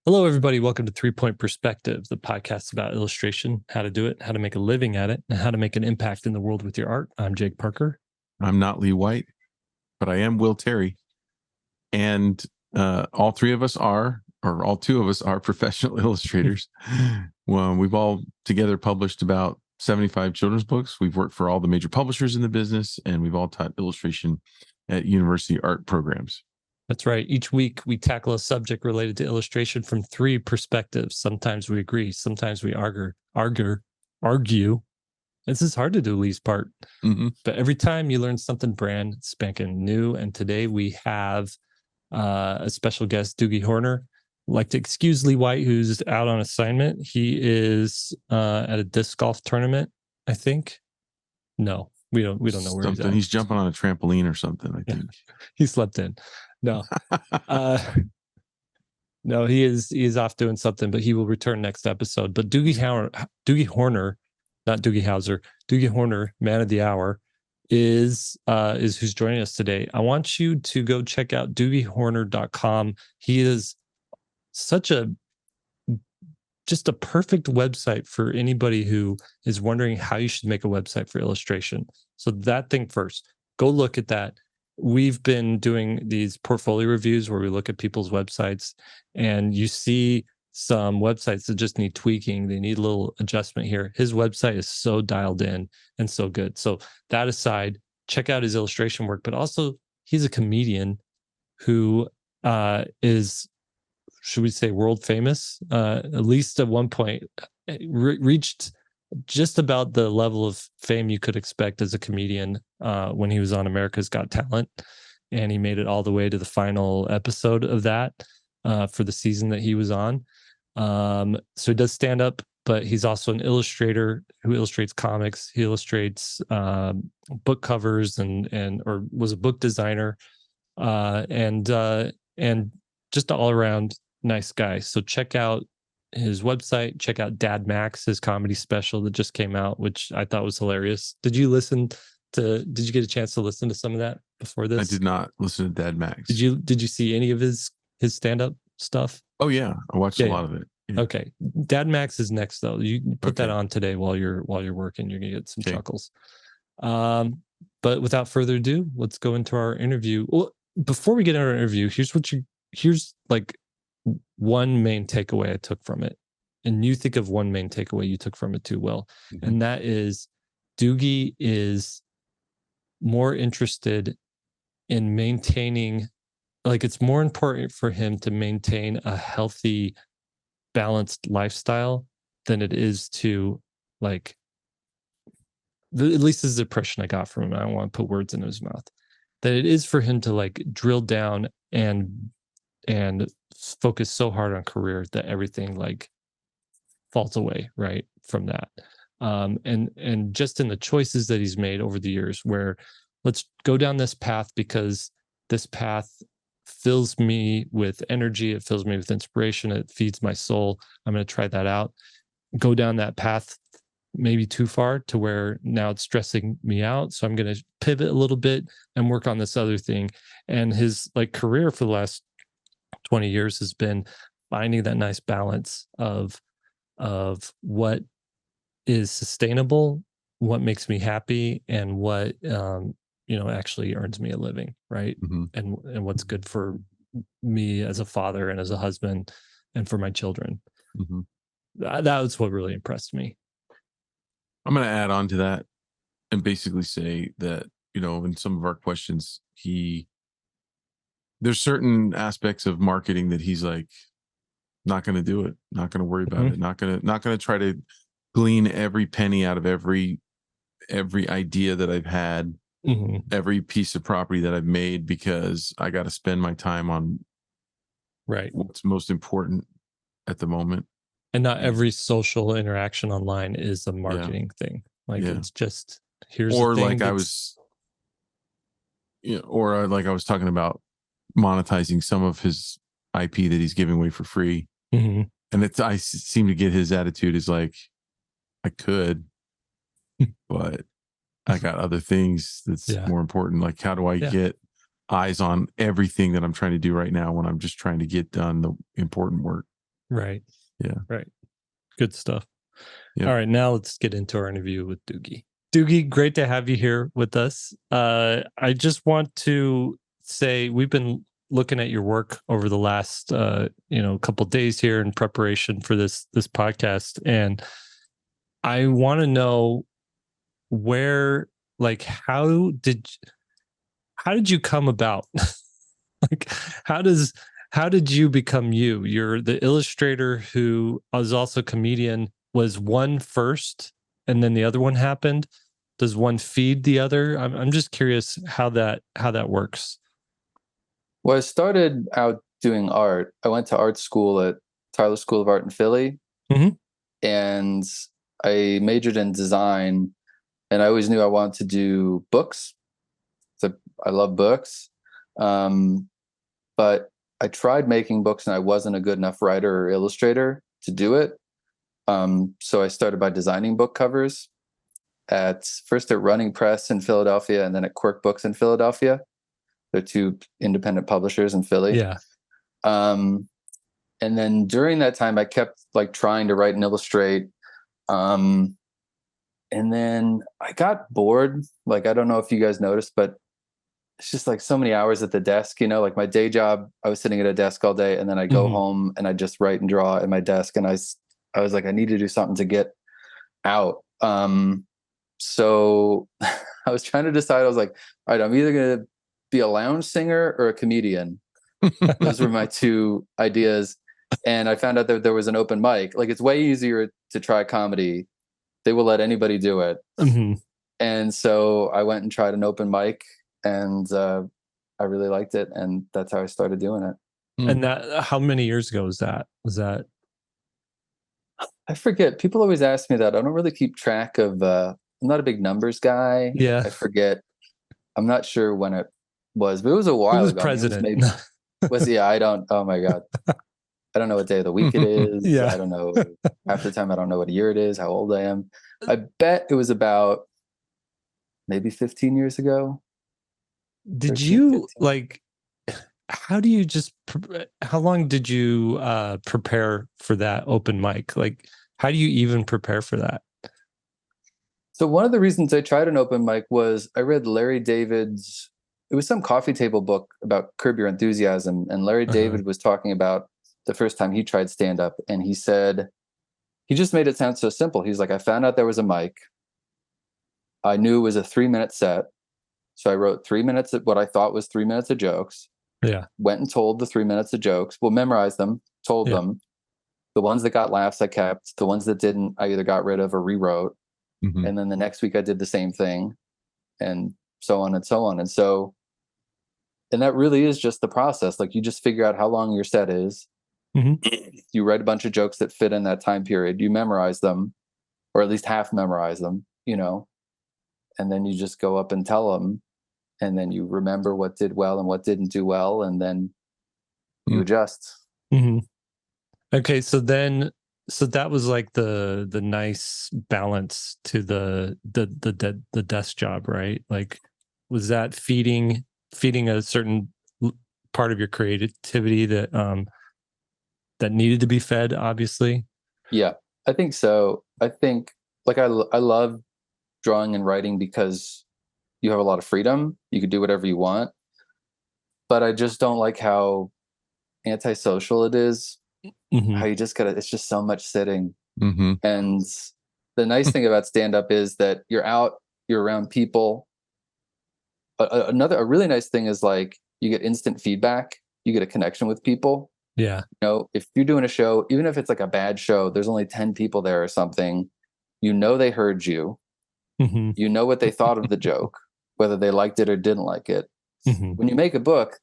Hello, everybody. Welcome to 3 Point Perspective, the podcast about illustration, how to do it, how to make a living at it, and how to make an impact in the world with your art. I'm Jake Parker. I'm not Lee White, but I am Will Terry. And all three of us are, or all two of us are professional illustrators. Well, we've all together published about 75 children's books. We've worked for all the major publishers in the business, and we've all taught illustration at university art programs. That's right. Each week, we tackle a subject related to illustration from three perspectives. Sometimes we agree. Sometimes we argue. This is hard to do, Lee's part. Mm-hmm. But every time you learn something brand spanking new. And today we have a special guest, Doogie Horner. I'd like to excuse Lee White, who's out on assignment. He is at a disc golf tournament, I think. No, we don't know where he's at. He's jumping on a trampoline or something, I think. He slept in. No. No, he is off doing something, but he will return next episode. But Doogie Horner, not Doogie Howser, Doogie Horner, man of the hour, is who's joining us today. I want you to go check out doogiehorner.com. He is just a perfect website for anybody who is wondering how you should make a website for illustration. So that thing first, go look at that. We've been doing these portfolio reviews where we look at people's websites, and you see some websites that just need tweaking. They need a little adjustment here. His website is so dialed in and so good. So that aside, check out his illustration work, but also he's a comedian who is, should we say, world famous, at least at one point, reached just about the level of fame you could expect as a comedian when he was on America's Got Talent. And he made it all the way to the final episode of that for the season that he was on. So he does stand up, but he's also an illustrator who illustrates comics. He illustrates book covers or was a book designer and just all around nice guy. So check out his website, check out Dad Max, his comedy special that just came out, which I thought was hilarious. Did you get a chance to listen to some of that before this? I did not listen to Dad Max. Did you see any of his stand-up stuff? Oh yeah, I watched a lot of it. Yeah. Okay. Dad Max is next though. You put that on today while you're working. You're gonna get some chuckles. But without further ado, let's go into our interview. Well, before we get into our interview, here's like one main takeaway I took from it. And you think of one main takeaway you took from it too, Will. Mm-hmm. And that is Doogie is more interested in maintaining, like it's more important for him to maintain a healthy, balanced lifestyle than it is to like, at least this is the impression I got from him. I don't want to put words in his mouth. That it is for him to like drill down and focus so hard on career that everything like falls away right from that. And just in the choices that he's made over the years, where let's go down this path because this path fills me with energy, it fills me with inspiration, it feeds my soul. I'm going to try that out. Go down that path maybe too far to where now it's stressing me out. So I'm going to pivot a little bit and work on this other thing. And his like career for the last 20 years has been finding that nice balance of what is sustainable, what makes me happy, and what actually earns me a living, right? Mm-hmm. And what's good for me as a father and as a husband and for my children. Mm-hmm. That was what really impressed me. I'm going to add on to that and basically say that, in some of our questions, there's certain aspects of marketing that he's like, not going to do it, not going to worry about it, not going to try to glean every penny out of every idea that I've had, every piece of property that I've made, because I got to spend my time on what's most important at the moment. And not every social interaction online is a marketing thing. Like it's just here's or the thing like I was talking about monetizing some of his IP that he's giving away for free. Mm-hmm. And I seem to get his attitude is like, I could, but I got other things that's more important. Like, how do I get eyes on everything that I'm trying to do right now when I'm just trying to get done the important work? Right. Yeah. Right. Good stuff. Yep. All right, now let's get into our interview with Doogie. Doogie, great to have you here with us. I just want to say we've been looking at your work over the last couple days here in preparation for this podcast, and I want to know where, like, how did you come about? Like, how did you become you? You're the illustrator who was also comedian. Was one first and then the other one happened? Does one feed the other? I'm just curious how that works. Well, I started out doing art. I went to art school at Tyler School of Art in Philly, and I majored in design. And I always knew I wanted to do books. So I love books, but I tried making books, and I wasn't a good enough writer or illustrator to do it. So I started by designing book covers first at Running Press in Philadelphia, and then at Quirk Books in Philadelphia. They're two independent publishers in Philly. Yeah. And then during that time, I kept like trying to write and illustrate. And then I got bored. Like, I don't know if you guys noticed, but it's just like so many hours at the desk, like my day job, I was sitting at a desk all day, and then I go home and I just write and draw at my desk. And I was like, I need to do something to get out. So I was trying to decide. I was like, all right, I'm either going to be a lounge singer or a comedian. Those were my two ideas. And I found out that there was an open mic. Like, it's way easier to try comedy. They will let anybody do it. And so I went and tried an open mic, and I really liked it. And that's how I started doing it. And that, how many years ago was that? I forget. People always ask me that. I don't really keep track of, I'm not a big numbers guy. Yeah. I forget. I'm not sure when it was, but it was a while ago. President. I don't, oh my God. I don't know what day of the week it is. Yeah. I don't know. Half the time, I don't know what year it is, how old I am. I bet it was about maybe 15 years ago. Did you 15. Like, how long did you prepare for that open mic? Like, how do you even prepare for that? So one of the reasons I tried an open mic was I read Larry David's, it was some coffee table book about Curb Your Enthusiasm. And Larry David was talking about the first time he tried stand-up. And he said, he just made it sound so simple. He's like, I found out there was a mic. I knew it was a 3-minute set. So I wrote 3 minutes of what I thought was 3 minutes of jokes. Yeah. Went and told the 3 minutes of jokes. Well, memorized them, told them. The ones that got laughs, I kept. The ones that didn't, I either got rid of or rewrote. And then the next week I did the same thing, and so on and so on. And so, and that really is just the process. Like, you just figure out how long your set is. You write a bunch of jokes that fit in that time period. You memorize them, or at least half memorize them, and then you just go up and tell them. And then you remember what did well and what didn't do well. And then you adjust. Okay. So that was like the nice balance to the desk job, right? Like, was that feeding a certain part of your creativity that needed to be fed, obviously? Yeah, I think so. I think, like, I love drawing and writing because you have a lot of freedom. You can do whatever you want. But I just don't like how antisocial it is. How you just it's just so much sitting. And the nice thing about stand-up is that you're out, you're around people. A really nice thing is, like, you get instant feedback. You get a connection with people. Yeah. If you're doing a show, even if it's like a bad show, there's only 10 people there or something, they heard you. You know what they thought of the joke, whether they liked it or didn't like it. When you make a book,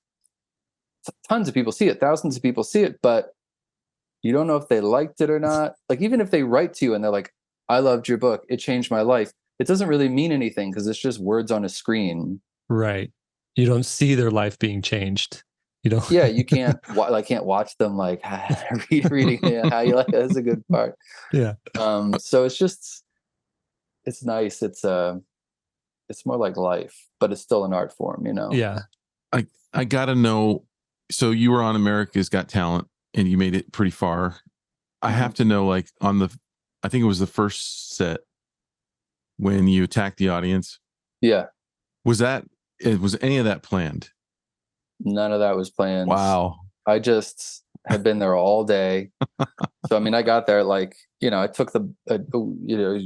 tons of people see it, thousands of people see it, but you don't know if they liked it or not. Like, even if they write to you and they're like, I loved your book, it changed my life, it doesn't really mean anything because it's just words on a screen. Right. You don't see their life being changed. You don't. Yeah, you can't. I can't watch them like reading. Yeah, how you like it. That's a good part. Yeah. So it's nice. It's more like life, but it's still an art form. Yeah. I gotta know. So you were on America's Got Talent, and you made it pretty far. I have to know, like I think it was the first set when you attacked the audience. Yeah. Was any of that planned? None of that was planned. Wow. I just had been there all day. So, I mean, I got there like, I took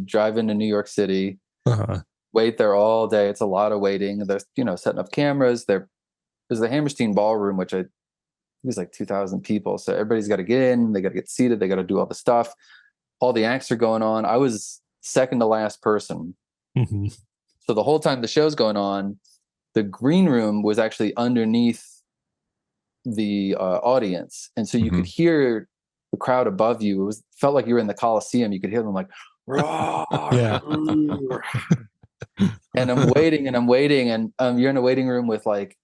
drive into New York City, wait there all day. It's a lot of waiting. There's, setting up cameras. There's the Hammerstein Ballroom, which it was like 2,000 people. So everybody's got to get in. They got to get seated. They got to do all the stuff. All the acts are going on. I was second to last person. Mm-hmm. So the whole time the show's going on, the green room was actually underneath the audience, and so you could hear the crowd above you. Felt like you were in the Coliseum. You could hear them like, yeah. And I'm waiting, and you're in a waiting room with like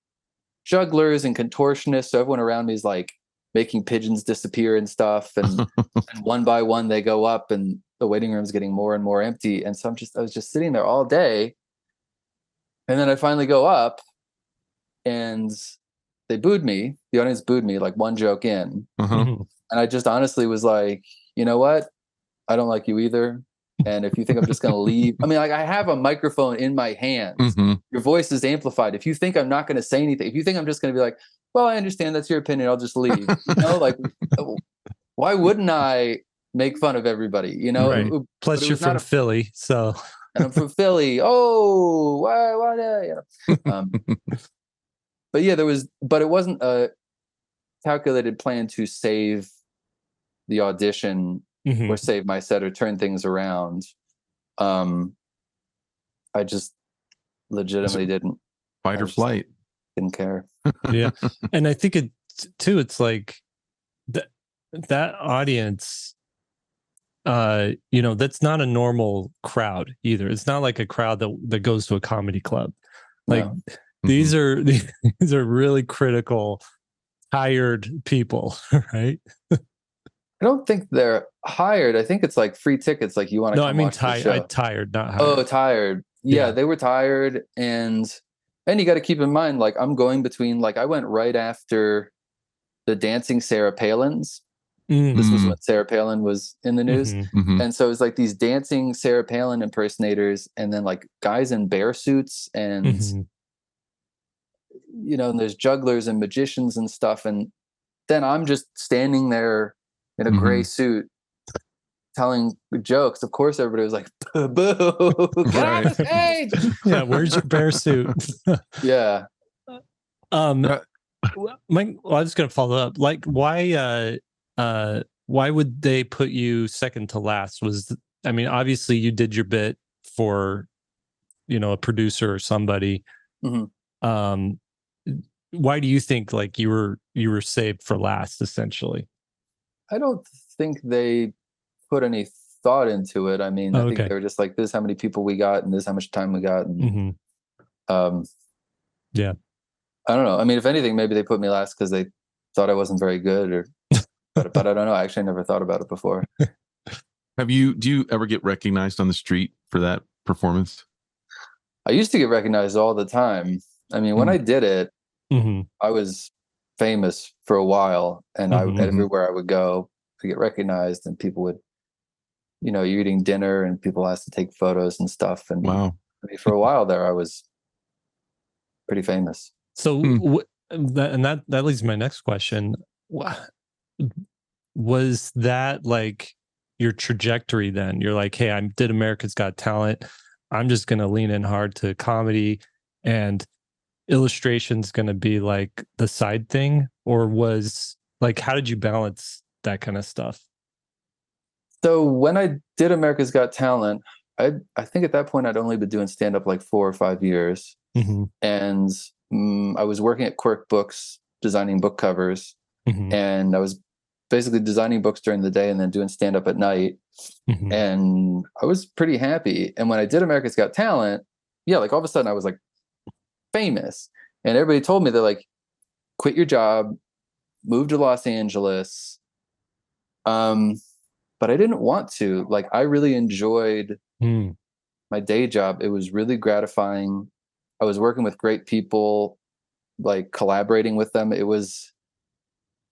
jugglers and contortionists. So everyone around me is like making pigeons disappear and stuff, and one by one they go up, and the waiting room's getting more and more empty. And so I was just sitting there all day, and then I finally go up, and they booed me. The audience booed me like one joke in. And I just honestly was like, you know what? I don't like you either. And if you think I'm just going to leave, I mean, like I have a microphone in my hands. Your voice is amplified. If you think I'm not going to say anything, if you think I'm just going to be like, well, I understand that's your opinion, I'll just leave. Like, why wouldn't I make fun of everybody? Right. Plus you're from Philly. So. And I'm from Philly. Oh, why? But yeah, but it wasn't a calculated plan to save the audition or save my set or turn things around. I just legitimately didn't. Fight or flight. Didn't care. Yeah. And I think it's like that audience, that's not a normal crowd either. It's not like a crowd that goes to a comedy club. Like, no. These are really critical, tired people, right? I don't think they're hired. I think it's like free tickets. Like you want to. No, I mean tired, not hired. Oh, tired. Yeah, they were tired, and you got to keep in mind, like I'm going between. Like I went right after the dancing Sarah Palins. This was when Sarah Palin was in the news, and so it was like these dancing Sarah Palin impersonators, and then like guys in bear suits and. And there's jugglers and magicians and stuff. And then I'm just standing there in a gray suit telling jokes. Of course, everybody was like, boo, get on the stage. Yeah, where's your bear suit? Yeah. I was going to follow up. Like, why would they put you second to last? Obviously you did your bit for, a producer or somebody. Why do you think like you were saved for last, essentially? I don't think they put any thought into it. I mean, I think they were just like, this is how many people we got and this is how much time we got. And yeah. I don't know. I mean, if anything, maybe they put me last because they thought I wasn't very good but I don't know. Actually, I never thought about it before. Do you ever get recognized on the street for that performance? I used to get recognized all the time. I mean, when I did it, I was famous for a while, and everywhere I would go, I get recognized, and people would, you're eating dinner, and people asked to take photos and stuff. And wow, I mean, for a while there, I was pretty famous. So, that leads to my next question: was that like your trajectory? Then you're like, hey, I did America's Got Talent. I'm just going to lean in hard to comedy, and illustration's going to be like the side thing? Or was like, how did you balance that kind of stuff? So when I did America's Got Talent, I think at that point I'd only been doing stand-up like 4 or 5 years. And I was working at Quirk Books, designing book covers. And I was basically designing books during the day and then doing stand-up at night. And I was pretty happy. And when I did America's Got Talent, like all of a sudden I was like famous, and everybody told me, they're like, quit your job, move to Los Angeles. But I didn't want to. Like, I really enjoyed my day job. It was really gratifying. I was working with great people, like collaborating with them. It was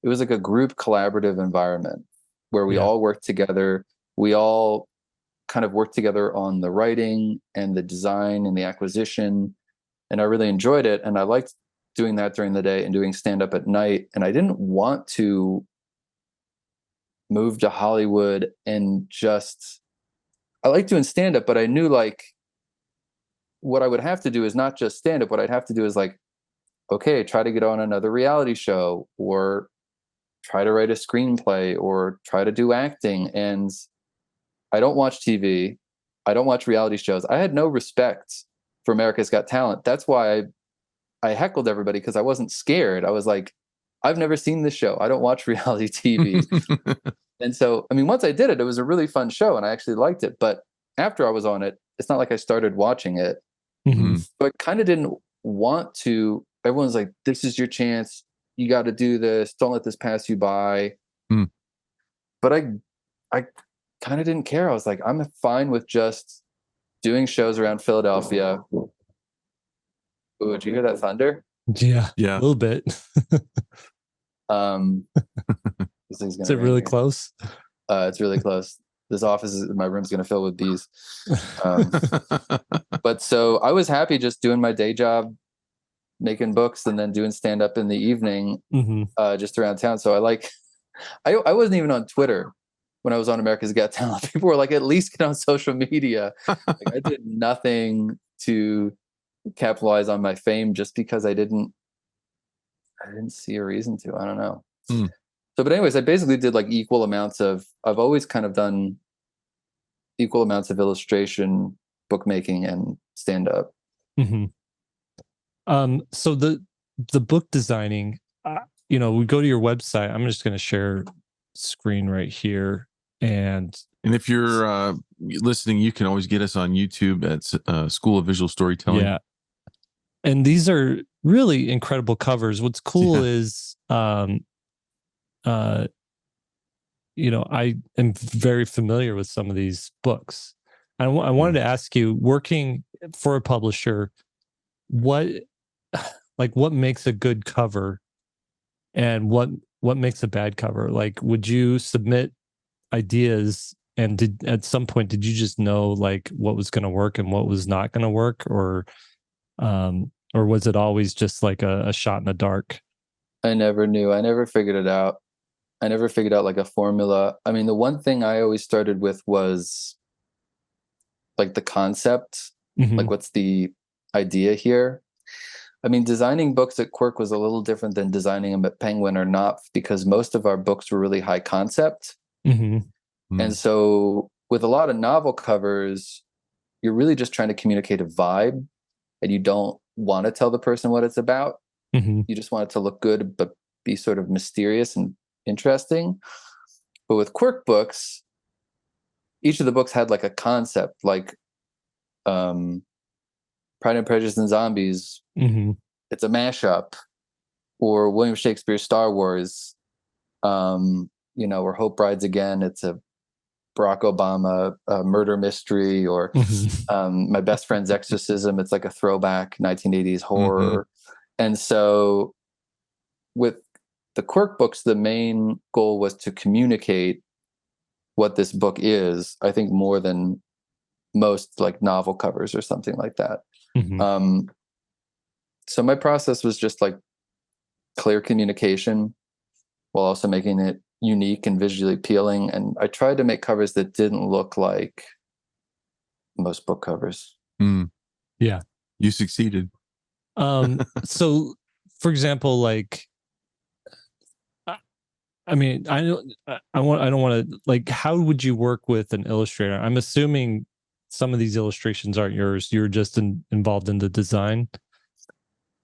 like a group collaborative environment. where we all worked together. We all kind of worked together on the writing and the design and the acquisition. And I really enjoyed it. And I liked doing that during the day and doing stand-up at night. And I didn't want to move to Hollywood and I like doing stand-up, but I knew like what I would have to do is not just stand-up. What I'd have to do is like, okay, try to get on another reality show, or try to write a screenplay, or try to do acting. And I don't watch TV. I don't watch reality shows. I had no respect for America's Got Talent. That's why I heckled everybody, because I wasn't scared. I was like, I've never seen this show. I don't watch reality TV. And so, I mean, once I did it, it was a really fun show and I actually liked it. But after I was on it, it's not like I started watching it. Mm-hmm. So I kind of didn't want to. Everyone's like, this is your chance. You got to do this. Don't let this pass you by. But I kind of didn't care. I was like, I'm fine with just doing shows around Philadelphia. Ooh, did you hear that thunder? Yeah, a little bit. This thing's gonna Is it really close? It's really close. This my room's gonna fill with bees. But so I was happy just doing my day job, making books, and then doing stand up in the evening, just around town. So I wasn't even on Twitter when I was on America's Got Talent. People were like, at least get on social media. Like, I did nothing to capitalize on my fame just because I didn't see a reason to. I don't know. So, but anyways, I basically did like I've always kind of done equal amounts of illustration, bookmaking, and stand up. So the book designing, we go to your website. I'm just going to share screen right here. And if you're listening, you can always get us on YouTube at School of Visual Storytelling. Yeah. And these are really incredible covers. What's cool is, I am very familiar with some of these books. I wanted to ask you, working for a publisher, what makes a good cover and what makes a bad cover? Like, would you submit ideas, and at some point did you just know like what was going to work and what was not going to work, or was it always just like a shot in the dark? I never knew. I never figured it out. I never figured out like a formula. I mean, the one thing I always started with was like the concept, like what's the idea here? I mean, designing books at Quirk was a little different than designing them at Penguin or Knopf, because most of our books were really high concept. And so with a lot of novel covers, you're really just trying to communicate a vibe, and you don't want to tell the person what it's about. You just want it to look good, but be sort of mysterious and interesting. But with Quirk books, each of the books had like a concept, like Pride and Prejudice and Zombies. It's a mashup. Or William Shakespeare's Star Wars, or Hope Rides Again. It's a Barack Obama murder mystery, or My Best Friend's Exorcism. It's like a throwback 1980s horror. And so with the Quirk books, the main goal was to communicate what this book is, I think, more than most like novel covers or something like that. So my process was just like clear communication while also making it unique and visually appealing. And I tried to make covers that didn't look like most book covers. Yeah. You succeeded. So for example, like, I mean, I don't want to, like, how would you work with an illustrator? I'm assuming some of these illustrations aren't yours. You're just involved in the design.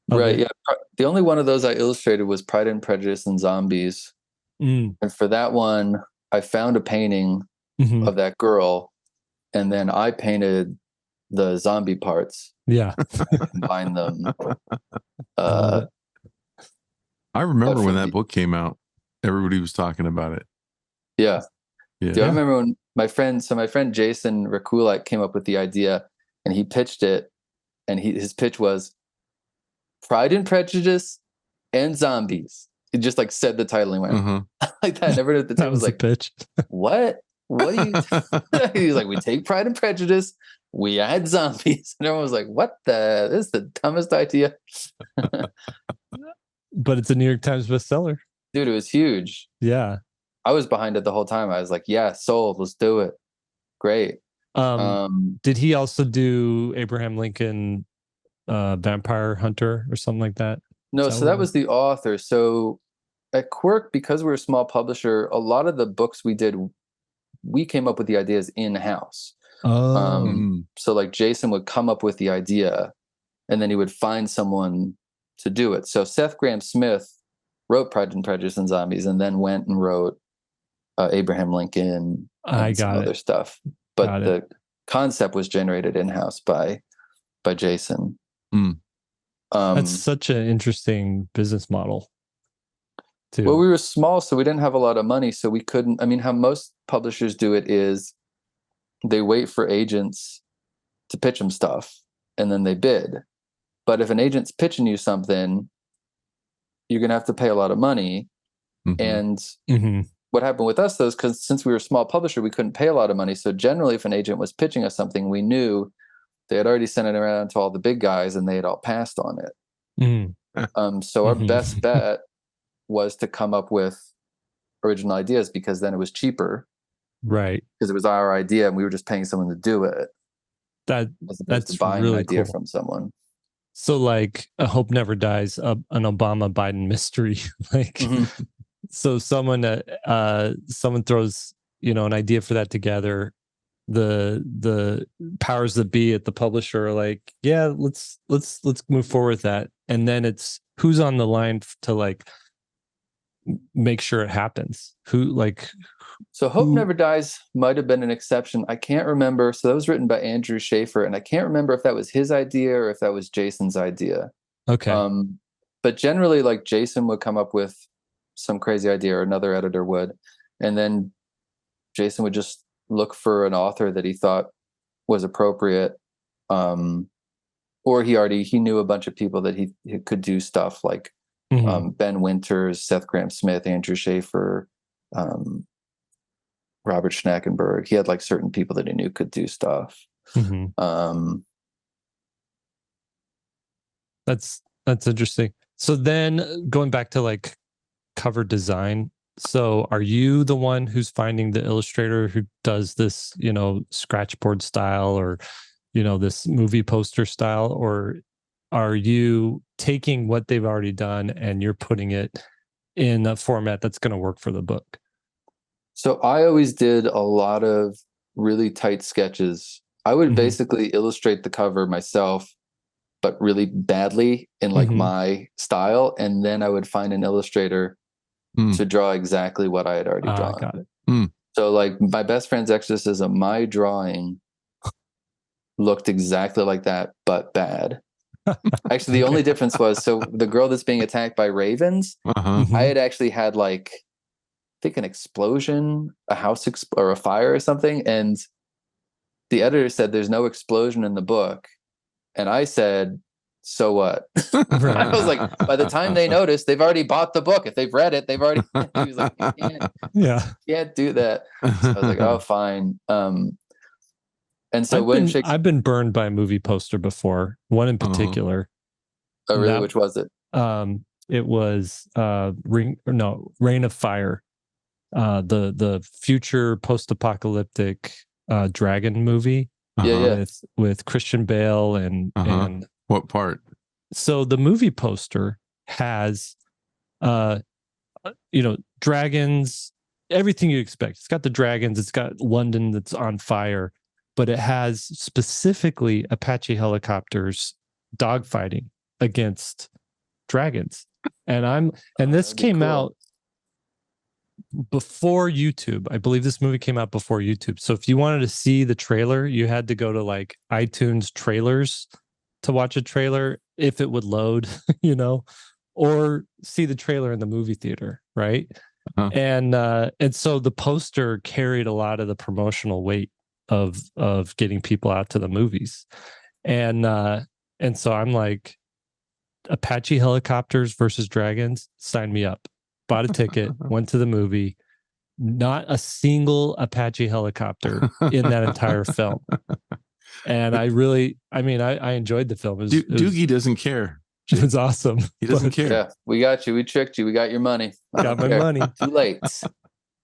Right. Yeah. The only one of those I illustrated was Pride and Prejudice and Zombies. And for that one, I found a painting of that girl, and then I painted the zombie parts. Yeah. Combine them. I remember when that book came out, everybody was talking about it. Yeah. Do I remember when my friend Jason Rakulak came up with the idea, and he pitched it, and his pitch was Pride and Prejudice and Zombies. It just like said the title and went like that. And everyone at the table was like, pitch. What are you? He was like, we take Pride and Prejudice, we add zombies. And everyone was like, what this is the dumbest idea. But it's a New York Times bestseller. Dude, it was huge. Yeah. I was behind it the whole time. I was like, yeah, sold. Let's do it. Great. Did he also do Abraham Lincoln Vampire Hunter or something like that? No, so that was the author. So at Quirk, because we're a small publisher, a lot of the books we did, we came up with the ideas in-house. So like Jason would come up with the idea and then he would find someone to do it. So Seth Grahame-Smith wrote Pride and Prejudice and Zombies and then went and wrote Abraham Lincoln and some other stuff. But the concept was generated in-house by Jason. That's such an interesting business model too. Well, we were small, so we didn't have a lot of money, so we couldn't. I mean, how most publishers do it is they wait for agents to pitch them stuff and then they bid. But if an agent's pitching you something, you're going to have to pay a lot of money. And what happened with us, though, is because since we were a small publisher, we couldn't pay a lot of money. So generally, if an agent was pitching us something, we knew they had already sent it around to all the big guys and they had all passed on it. So our best bet was to come up with original ideas because then it was cheaper. Right. Because it was our idea and we were just paying someone to do it. That's buying really an idea cool from someone. So like A Hope Never Dies, an Obama Biden mystery. Like so someone throws, an idea for that together. The powers that be at the publisher are like, yeah, let's move forward with that. And then it's who's on the line to like make sure it happens. So Hope Never Dies might have been an exception. I can't remember. So that was written by Andrew Schaefer, and I can't remember if that was his idea or if that was Jason's idea. Okay. But generally, like Jason would come up with some crazy idea, or another editor would, and then Jason would just look for an author that he thought was appropriate, or he knew a bunch of people that he could do stuff like Ben Winters, Seth Grahame-Smith, Andrew Schaefer, Robert Schnackenberg. He had like certain people that he knew could do stuff. That's interesting. So then going back to like cover design. So are you the one who's finding the illustrator who does this, scratchboard style or, this movie poster style, or are you taking what they've already done and you're putting it in a format that's going to work for the book? So I always did a lot of really tight sketches. I would basically illustrate the cover myself, but really badly in like my style. And then I would find an illustrator to draw exactly what I had already drawn. Got it. So like my best friend's exorcism, my drawing looked exactly like that, but bad. Actually, the only difference was, so the girl that's being attacked by ravens, I had actually had like, I think an explosion, a house or a fire or something. And the editor said, there's no explosion in the book. And I said, so what? I was like, by the time they notice, they've already bought the book. If they've read it, they've already, he was like, you can't do that. So I was like, oh, fine. And so I've been burned by a movie poster before, one in particular. Oh, really? Which was it? It was Reign of Fire. The future post-apocalyptic dragon movie. With Christian Bale and what part? So the movie poster has dragons, everything you expect. It's got the dragons, it's got London that's on fire, but it has specifically Apache helicopters dogfighting against dragons. And this came out before YouTube. I believe this movie came out before YouTube. So if you wanted to see the trailer, you had to go to like iTunes trailers to watch a trailer if it would load, or see the trailer in the movie theater, right? And so the poster carried a lot of the promotional weight of getting people out to the movies. And so I'm like, Apache helicopters versus dragons, sign me up. bought a ticket, went to the movie. Not a single Apache helicopter in that entire film. And I enjoyed the film. Doogie doesn't care. It was awesome. He doesn't care. Yeah, we got you. We tricked you. We got your money. Got my money. Too late.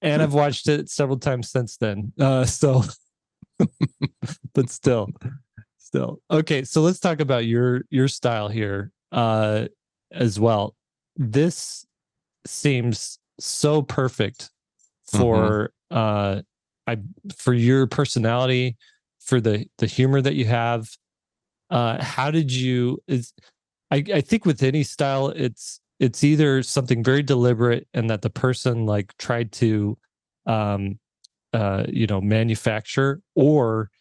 And I've watched it several times since then. But still. Okay, so let's talk about your style here as well. This seems so perfect for for your personality, for the humor that you have. How did you? I think with any style, it's either something very deliberate and that the person like tried to, manufacture, or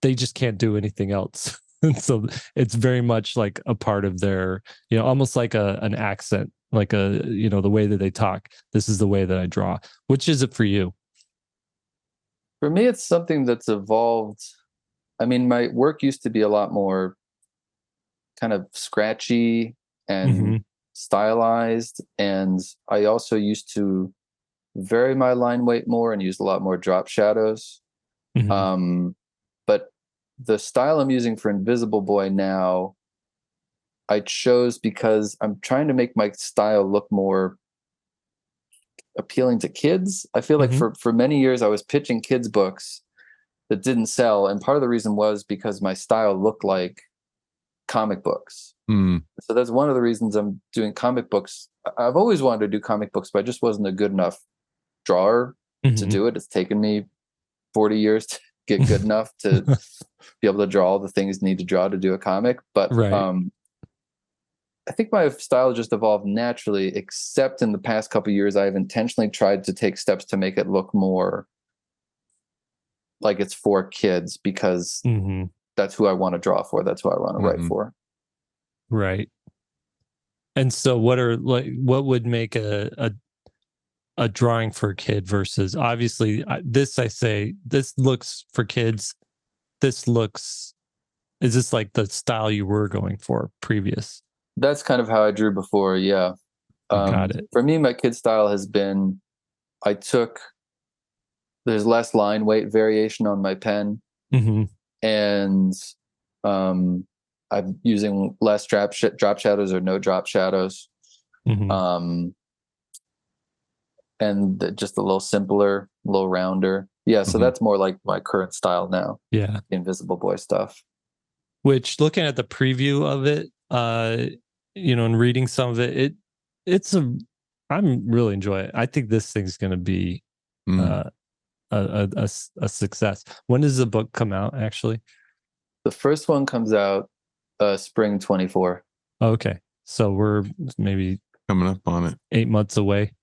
they just can't do anything else. And so it's very much like a part of their, almost like an accent, like the way that they talk. This is the way that I draw. Which is it for you? For me, it's something that's evolved. I mean, my work used to be a lot more kind of scratchy and stylized. And I also used to vary my line weight more and use a lot more drop shadows. But the style I'm using for Invisible Boy now, I chose because I'm trying to make my style look more appealing to kids. I feel like for many years I was pitching kids books that didn't sell, and part of the reason was because my style looked like comic books. So that's one of the reasons I'm doing comic books. I've always wanted to do comic books, but I just wasn't a good enough drawer to do it. It's taken me 40 years to get good enough to be able to draw all the things you need to draw to do a comic. But I think my style just evolved naturally, except in the past couple of years, I've intentionally tried to take steps to make it look more like it's for kids, because that's who I want to draw for. That's who I want to write for. Right. And so what would make a drawing for a kid versus, obviously this looks for kids. Is this like the style you were going for previous? That's kind of how I drew before. Yeah. Got it. For me, my kid style has been, there's less line weight variation on my pen. And I'm using less drop shadows or no drop shadows. And just a little simpler, a little rounder. Yeah. So that's more like my current style now. Yeah. Invisible Boy stuff. Which, looking at the preview of it, and reading some of it, I'm really enjoying it. I think this thing's going to be a success. When does the book come out, actually? The first one comes out spring 24. Okay. So we're maybe coming up on it. 8 months away,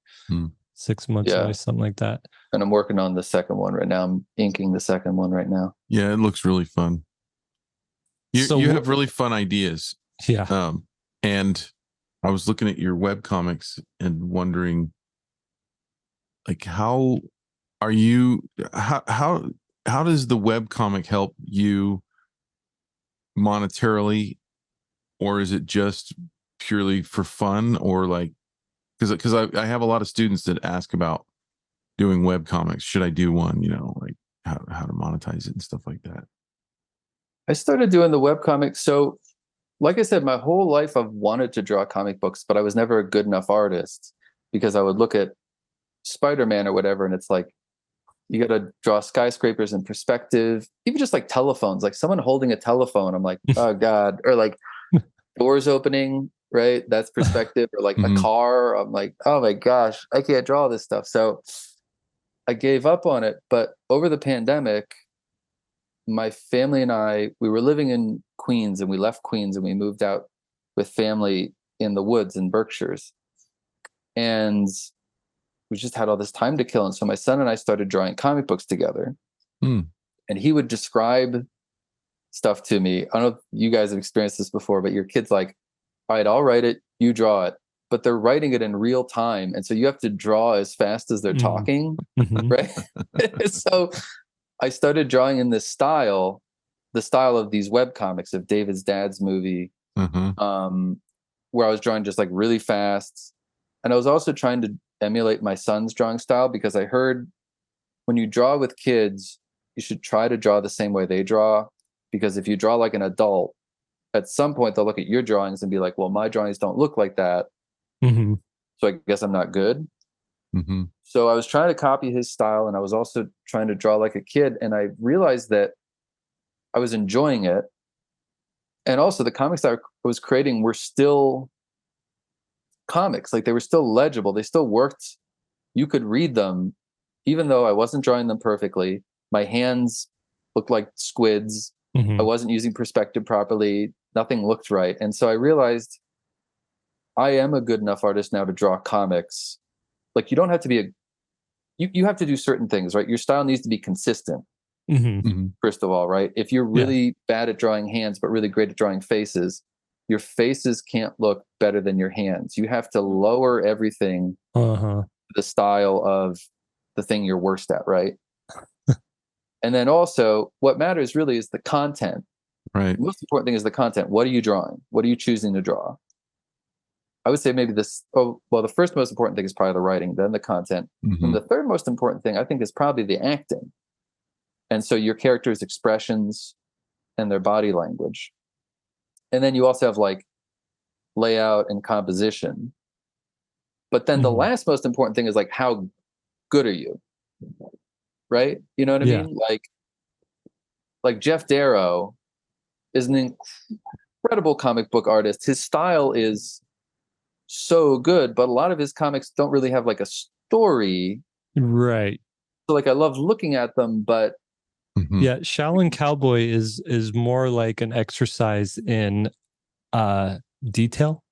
6 months away, something like that. And I'm working on the second one right now. I'm inking the second one right now. Yeah, it looks really fun. You have really fun ideas. Yeah. And I was looking at your web comics and wondering, like, how does the web comic help you monetarily, or is it just purely for fun? Or like, because I have a lot of students that ask about doing web comics. Should I do one? Like how to monetize it and stuff like that. I started doing the web comics. So like I said, my whole life I've wanted to draw comic books, but I was never a good enough artist, because I would look at Spider-Man or whatever, and it's like, you got to draw skyscrapers in perspective, even just like telephones, like someone holding a telephone. I'm like, oh God. Or like doors opening, right? That's perspective. Or like a car. I'm like, oh my gosh, I can't draw this stuff. So I gave up on it. But over the pandemic, my family and we were living in Queens, and we left Queens and we moved out with family in the woods in Berkshires. And we just had all this time to kill. And so my son and I started drawing comic books together. And he would describe stuff to me. I don't know if you guys have experienced this before, but your kid's like, all right, I'll write it, you draw it. But they're writing it in real time. And so you have to draw as fast as they're talking, right? So I started drawing in this style, the style of these web comics of David's dad's movie, where I was drawing just like really fast, And I was also trying to emulate my son's drawing style, because I heard when you draw with kids, you should try to draw the same way they draw. Because if you draw like an adult, at some point they'll look at your drawings and be like, well, my drawings don't look like that. Mm-hmm. So I guess I'm not good. Mm-hmm. So I was trying to copy his style, and I was also trying to draw like a kid. And I realized that I was enjoying it. And also the comics I was creating were still comics. Like, they were still legible. They still worked. You could read them, even though I wasn't drawing them perfectly. My hands looked like squids. Mm-hmm. I wasn't using perspective properly. Nothing looked right. And so I realized I am a good enough artist now to draw comics. Like, you don't have to be you have to do certain things, right? Your style needs to be consistent. Mm-hmm. Mm-hmm. First of all, right? If you're really bad at drawing hands, but really great at drawing faces, your faces can't look better than your hands. You have to lower everything to the style of the thing you're worst at, right? And then also, what matters really is the content. Right. The most important thing is the content. What are you drawing? What are you choosing to draw? I would say maybe the first most important thing is probably the writing, then the content. Mm-hmm. And the third most important thing, I think, is probably the acting. And so your character's expressions and their body language. And then you also have like layout and composition. But then the last most important thing is like, how good are you? Right? You know what I mean? Like Jeff Darrow is an incredible comic book artist. His style is so good, but a lot of his comics don't really have like a story. Right. So like, I love looking at them, but yeah, Shaolin Cowboy is more like an exercise in detail.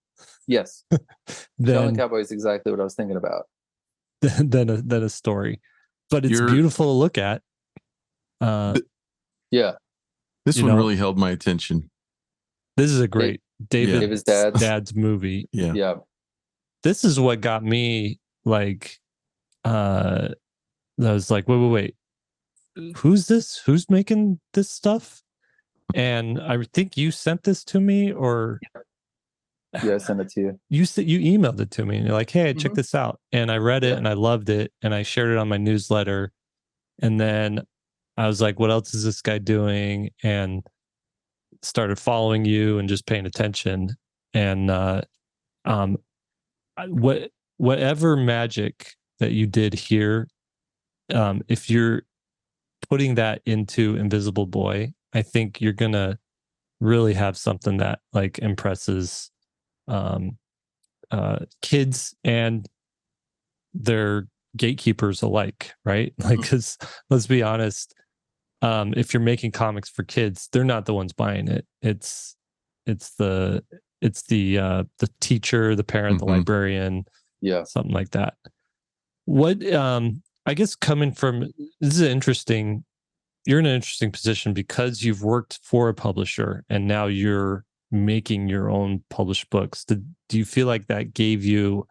Yes. Shaolin Cowboy is exactly what I was thinking about. Than a story. But it's beautiful to look at. Yeah. This one really held my attention. This is a great David's dad's movie. Yeah. Yeah. This is what got me like I was like, wait. Who's this? Who's making this stuff? And I think you sent this to me, or yeah, I sent it to you. You emailed it to me, and you're like, "Hey, check this out." And I read it, and I loved it, and I shared it on my newsletter. And then I was like, "What else is this guy doing?" And started following you and just paying attention. And whatever magic that you did here, if you're putting that into Invisible Boy, I think you're gonna really have something that like impresses kids and their gatekeepers alike, right? Like, because let's be honest, if you're making comics for kids, they're not the ones buying it. It's the teacher, the parent, the librarian, something like that. What I guess coming from this is you're in an interesting position because you've worked for a publisher and now you're making your own published books. Do you feel like that gave you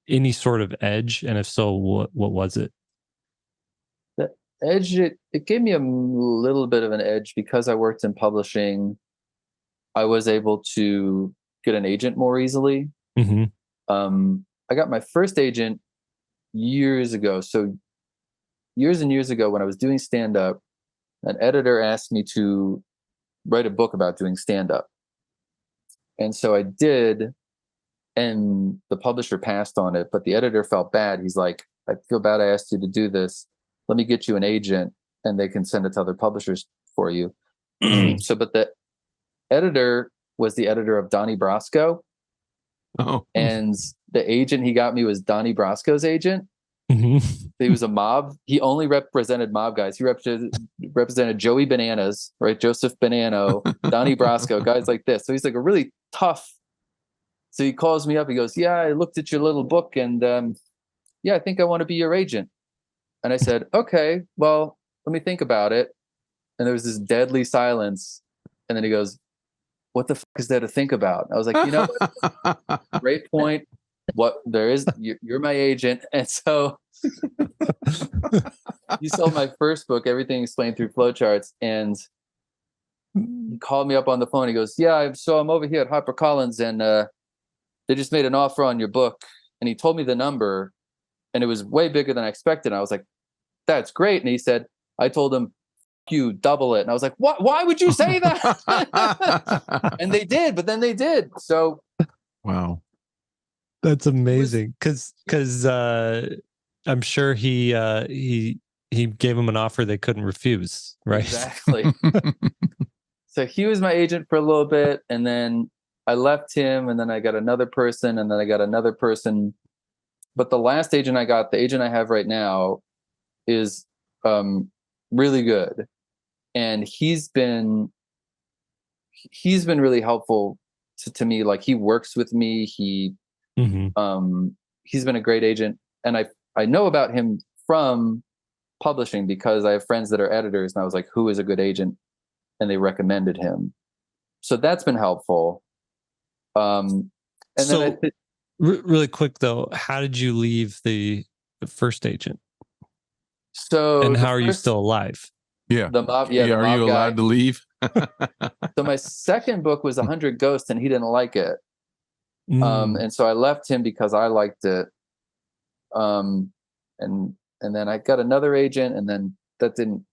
any sort of edge? And if so, what was it? The edge, it gave me a little bit of an edge because I worked in publishing. I was able to get an agent more easily. I got my first agent years ago. So years and years ago, when I was doing stand-up, an editor asked me to write a book about doing stand-up. And so I did, and the publisher passed on it, but the editor felt bad. He's like, I feel bad I asked you to do this. Let me get you an agent, and they can send it to other publishers for you. But the editor was the editor of Donnie Brasco. Oh. And the agent he got me was Donnie Brasco's agent. He was a mob. He only represented mob guys. He represented Joey Bananas, right? Joseph Bonanno, Donnie Brasco, guys like this. So he's like a really tough. So he calls me up. He goes, "Yeah, I looked at your little book, and I think I want to be your agent." And I said, "Okay, well, let me think about it." And there was this deadly silence. And then he goes, "What the fuck is there to think about?" I was like, "You know what? Great point. What there is, you're my agent." And so he sold my first book, Everything Explained Through Flowcharts. And he called me up on the phone. He goes, "Yeah, I'm over here at HarperCollins, and they just made an offer on your book. And he told me the number, and it was way bigger than I expected. And I was like, that's great. And he said, I told him, you double it. And I was like, what? Why would you say that? And they did, but then they did. So wow. That's amazing. Cause I'm sure he gave him an offer they couldn't refuse, right? Exactly. So he was my agent for a little bit, and then I left him, and then I got another person, and then I got another person. But the last agent I got, the agent I have right now, is really good. And he's been really helpful to me. Like, he works with me. He's been a great agent. And I know about him from publishing because I have friends that are editors, and I was like, who is a good agent? And they recommended him. So that's been helpful. And so then really quick though, how did you leave the first agent? So and how are you still alive? Yeah. The mob, are you allowed to leave? So my second book was 100 Ghosts, and he didn't like it. And so I left him because I liked it. And then I got another agent, and then that didn't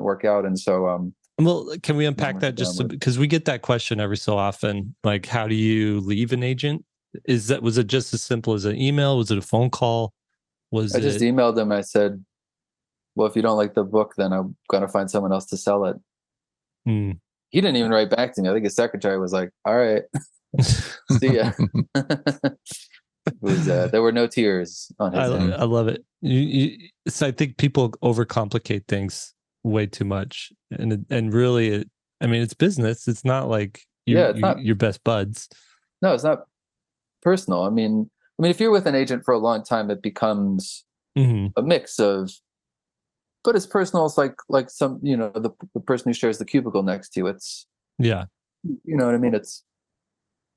work out. And so well, can we unpack that just because we get that question every so often? Like, how do you leave an agent? Was it just as simple as an email? Was it a phone call? I just emailed him. I said, well, if you don't like the book, then I'm going to find someone else to sell it. He didn't even write back to me. I think his secretary was like, all right, see ya. There were no tears on his end. I love it. So I think people overcomplicate things way too much, and really, it's business. It's not like your best buds. No, it's not personal. I mean, if you're with an agent for a long time, it becomes a mix of, but it's personal. It's like some, the person who shares the cubicle next to you. It's, you know what I mean? It's,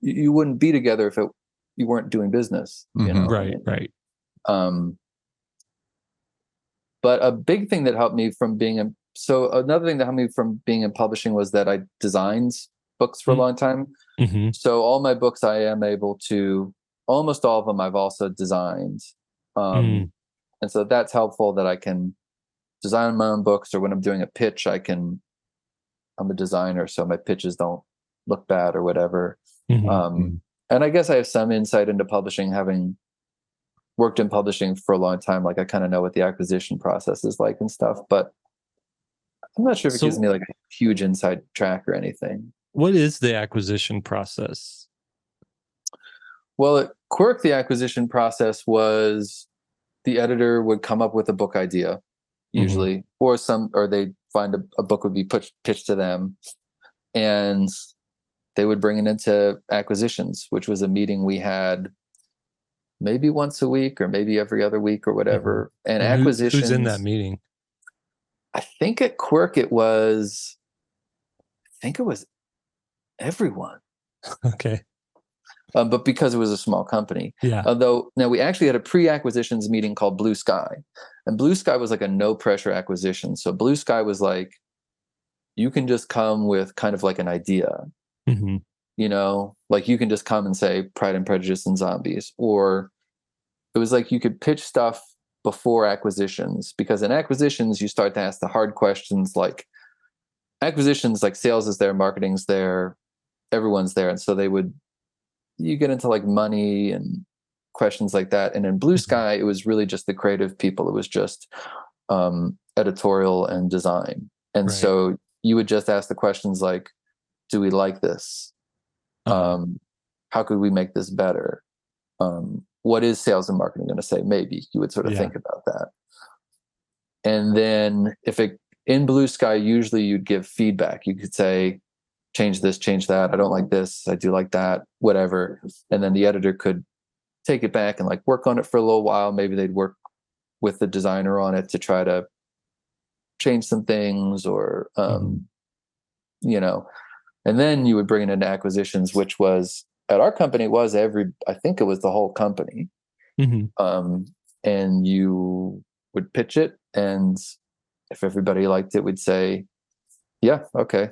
you wouldn't be together if you weren't doing business. Right. But a big thing that helped me from another thing that helped me from being in publishing was that I designed books for a long time. So all my books, I am able to, almost all of them, I've also designed. And so that's helpful, that I can design my own books, or when I'm doing a pitch, I'm a designer, so my pitches don't look bad or whatever. And I guess I have some insight into publishing, having worked in publishing for a long time. Like, I kind of know what the acquisition process is like and stuff, but I'm not sure if it gives me like a huge inside track or anything. What is the acquisition process? Well, at Quirk, the acquisition process was the editor would come up with a book idea, usually, or they'd find a book would be pitched to them, and they would bring it into acquisitions, which was a meeting we had maybe once a week or maybe every other week or whatever. And acquisitions. Who's in that meeting? I think at Quirk it was everyone. Okay. But because it was a small company. Yeah. Although now we actually had a pre-acquisitions meeting called Blue Sky. And Blue Sky was like a no pressure acquisition. So Blue Sky was like, you can just come with kind of like an idea. Like you can just come and say Pride and Prejudice and Zombies. Or it was like you could pitch stuff before acquisitions, because in acquisitions you start to ask the hard questions. Like acquisitions, like sales is there, marketing's there, everyone's there. And so you get into like money and questions like that. And in Blue Sky, it was really just the creative people. It was just editorial and design. And so you would just ask the questions like, do we like this? How could we make this better? What is sales and marketing going to say? Maybe you would sort of think about that. And then in Blue Sky, usually you'd give feedback. You could say, change this, change that. I don't like this. I do like that, whatever. And then the editor could take it back and like work on it for a little while. Maybe they'd work with the designer on it to try to change some things, or, and then you would bring it into acquisitions, which was at our company I think it was the whole company. And you would pitch it. And if everybody liked it, we'd say, yeah, okay,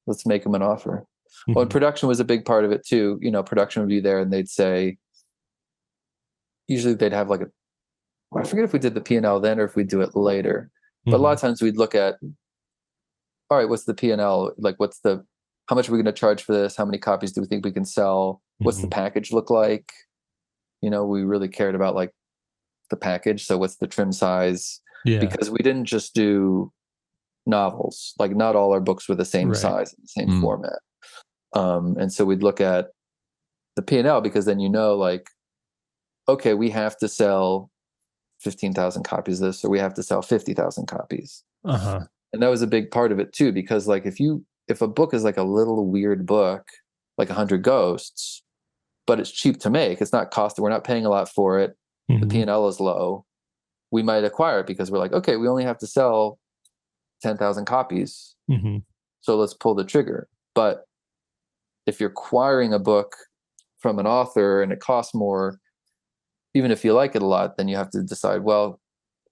let's make them an offer. Well, production was a big part of it too. Production would be there and they'd say, usually they'd have like I forget if we did the P&L then or if we do it later. But a lot of times we'd look at, all right, what's the P&L? Like, how much are we going to charge for this? How many copies do we think we can sell? What's the package look like? We really cared about like the package. So what's the trim size? Yeah. Because we didn't just do novels. Like not all our books were the same size and the same format. And so we'd look at the P&L because then like, okay, we have to sell 15,000 copies of this, or we have to sell 50,000 copies. And that was a big part of it too, because like if a book is like a little weird book, like 100 Ghosts, but it's cheap to make, it's not costing, we're not paying a lot for it, the P&L is low, we might acquire it because we're like, okay, we only have to sell 10,000 copies. So let's pull the trigger. But if you're acquiring a book from an author and it costs more, even if you like it a lot, then you have to decide, well,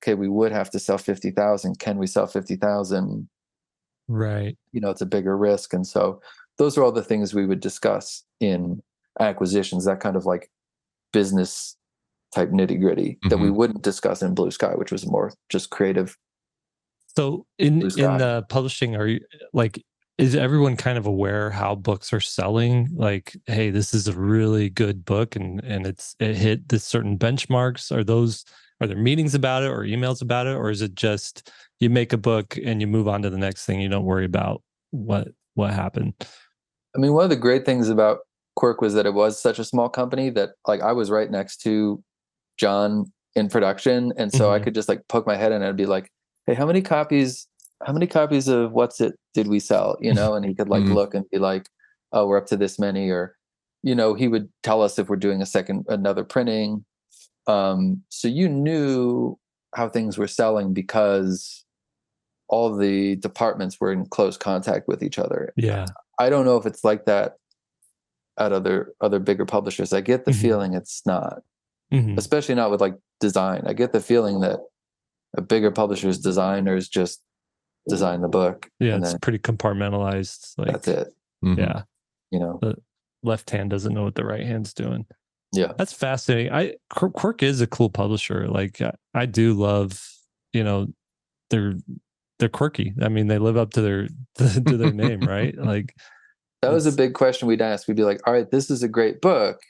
okay, we would have to sell 50,000. Can we sell 50,000? Right. It's a bigger risk. And so those are all the things we would discuss in acquisitions, that kind of like business type nitty gritty that we wouldn't discuss in Blue Sky, which was more just creative. So in publishing, are you like, is everyone kind of aware how books are selling? Like, hey, this is a really good book and it hit this certain benchmarks. Are there meetings about it or emails about it? Or is it just you make a book and you move on to the next thing? You don't worry about what happened. I mean, one of the great things about Quirk was that it was such a small company that like I was right next to John in production. And so I could just like poke my head in and I'd be like, hey, how many copies of What's It did we sell? And he could like look and be like, oh, we're up to this many, or, he would tell us if we're doing another printing. So you knew how things were selling because all the departments were in close contact with each other. Yeah. I don't know if it's like that at other bigger publishers. I get the feeling it's not, especially not with like design. I get the feeling that a bigger publisher's designers just design the book. Yeah, it's pretty compartmentalized. Like, that's it. Yeah. The left hand doesn't know what the right hand's doing. Yeah. That's fascinating. Quirk is a cool publisher. Like I do love, they're quirky. I mean, they live up to their name, right? Like that was a big question we'd ask. We'd be like, all right, this is a great book,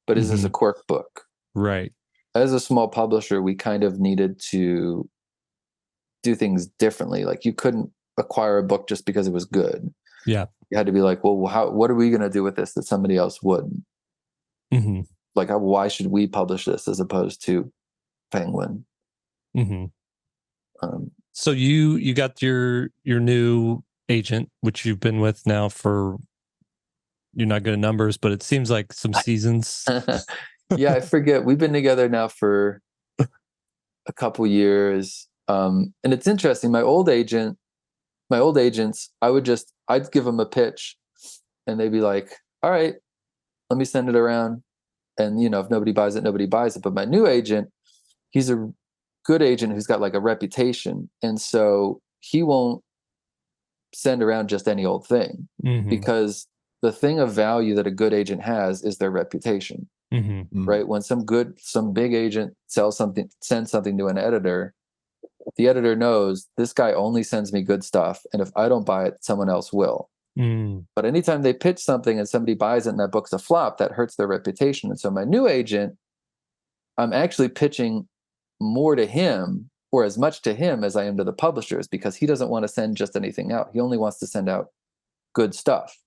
but is this a Quirk book? Right. As a small publisher, we kind of needed to do things differently. Like you couldn't acquire a book just because it was good. Yeah. You had to be like, well, what are we going to do with this that somebody else wouldn't? Like, why should we publish this as opposed to Penguin? So you got your new agent, which you've been with now for, you're not good at numbers, but it seems like some seasons. Yeah, I forget. We've been together now for a couple years. And it's interesting. My old agents, I'd give them a pitch and they'd be like, all right, let me send it around. And, if nobody buys it, nobody buys it. But my new agent, he's a good agent who's got like a reputation. And so he won't send around just any old thing because the thing of value that a good agent has is their reputation, right? When some big agent sends something to an editor, the editor knows this guy only sends me good stuff. And if I don't buy it, someone else will. But anytime they pitch something and somebody buys it and that book's a flop, that hurts their reputation. And so my new agent, I'm actually pitching more to him or as much to him as I am to the publishers because he doesn't want to send just anything out. He only wants to send out good stuff.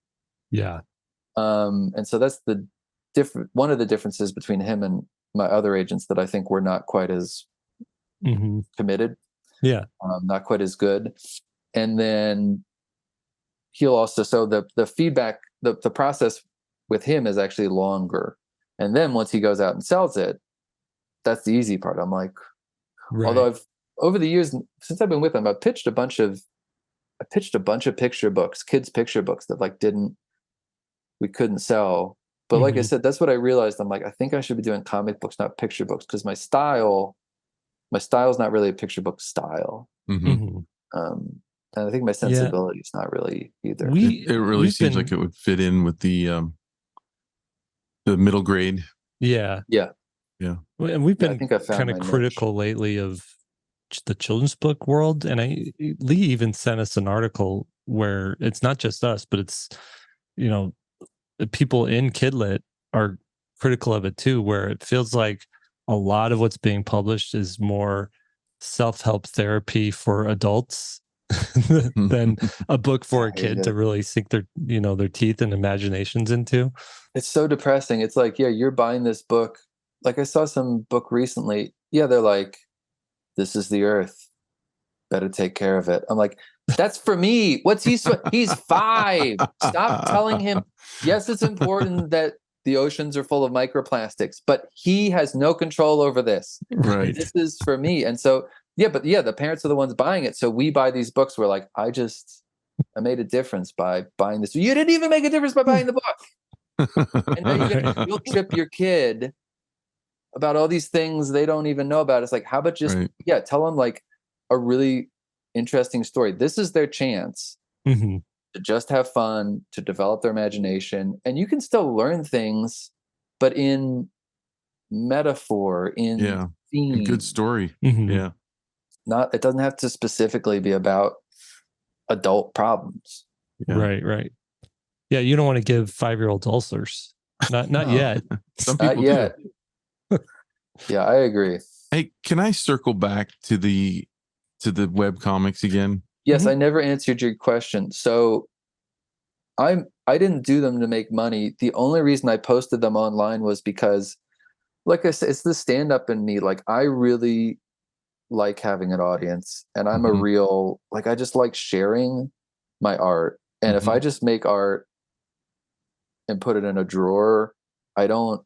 Yeah. And so that's one of the differences between him and my other agents that I think we're not quite as committed. Yeah. Not quite as good. And then he'll also, so the feedback, the process with him is actually longer. And then once he goes out and sells it, that's the easy part. I'm like, although over the years, since I've been with him, I pitched a bunch of picture books, kids picture books that like we couldn't sell. But like I said, that's what I realized. I'm like, I think I should be doing comic books, not picture books, because my style's not really a picture book style. And I think my sensibility is not really either. It really seems like it would fit in with the middle grade. Yeah. Yeah. Yeah. And we've been I think I found kind of my critical lately of the children's book world. And Lee even sent us an article where it's not just us, but it's, you know, the people in Kidlit are critical of it too, where it feels like a lot of what's being published is more self-help therapy for adults than a book for a kid to really sink their, you know, their teeth and imaginations into. It's so depressing. It's like, yeah, you're buying this book. Like I saw some book recently. Yeah, they're like, this is the earth. Better take care of it. I'm like, that's for me. What's he's 5. Stop telling him. Yes, it's important that the oceans are full of microplastics, but he has no control over this. Right. This is for me. And so, yeah, but yeah, the parents are the ones buying it. So we buy these books. We're like, I made a difference by buying this. You didn't even make a difference by buying the book. And now you'll trip your kid about all these things they don't even know about. It's like, how about just, tell them like a really interesting story. This is their chance to just have fun, to develop their imagination. And you can still learn things, but in metaphor, in theme. A good story. Yeah. It doesn't have to specifically be about adult problems. Yeah. Right. Yeah, you don't want to give 5-year-olds ulcers. Not yet. Some people yet. do. Yeah, I agree. Hey, can I circle back to the web comics again? Yes, I never answered your question. So I didn't do them to make money. The only reason I posted them online was because, like I said, it's the stand-up in me. Like I really like having an audience, and I'm a real, like, I just like sharing my art. And if I just make art and put it in a drawer, I don't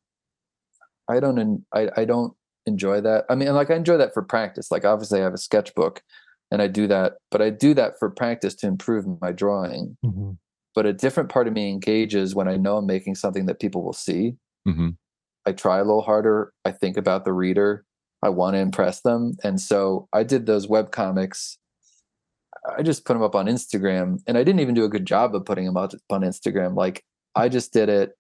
enjoy that. I mean, like I enjoy that for practice. Like obviously I have a sketchbook and I do that, but I do that for practice to improve my drawing. But a different part of me engages when I know I'm making something that people will see. I try a little harder. I think about the reader. I want to impress them. And so I did those web comics. I just put them up on Instagram, and I didn't even do a good job of putting them up on Instagram. Like I just did it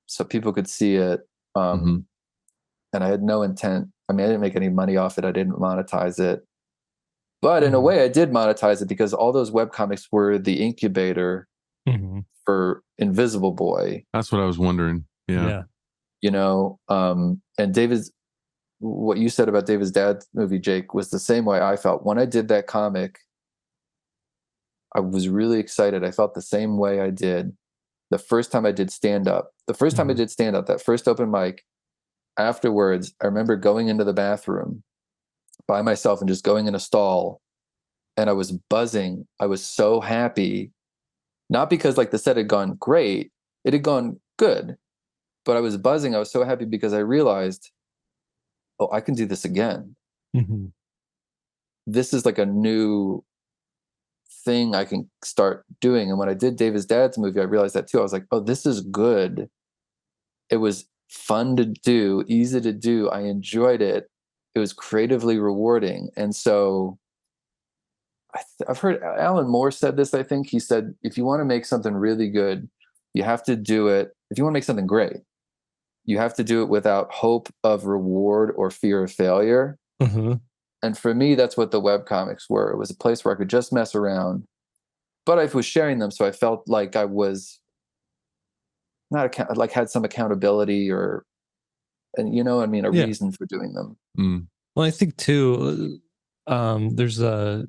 so people could see it. And I had no intent. I mean, I didn't make any money off it. I didn't monetize it. But in a way, I did monetize it because all those webcomics were the incubator for Invisible Boy. That's what I was wondering. Yeah. You know, and what you said about David's dad movie, Jake, was the same way I felt. When I did that comic, I was really excited. I felt the same way I did the first time I did stand-up. The first time I did stand-up, that first open mic, afterwards, I remember going into the bathroom by myself and just going in a stall, and I was buzzing. I was so happy, not because like the set had gone great, it had gone good, but I was buzzing. I was so happy because I realized, oh, I can do this again. This is like a new thing I can start doing. And when I did David's dad's movie, I realized that too. I was like, oh, this is good. It was fun to do, easy to do. I enjoyed it. It was creatively rewarding. And so I've heard Alan Moore said this. I think he said, if you want to make something really good, you have to do it. If you want to make something great, you have to do it without hope of reward or fear of failure. And for me, that's what the web comics were. It was a place where I could just mess around, but I was sharing them, so I felt like I was had some accountability, and you know, I mean, a reason for doing them. Well, I think too, there's I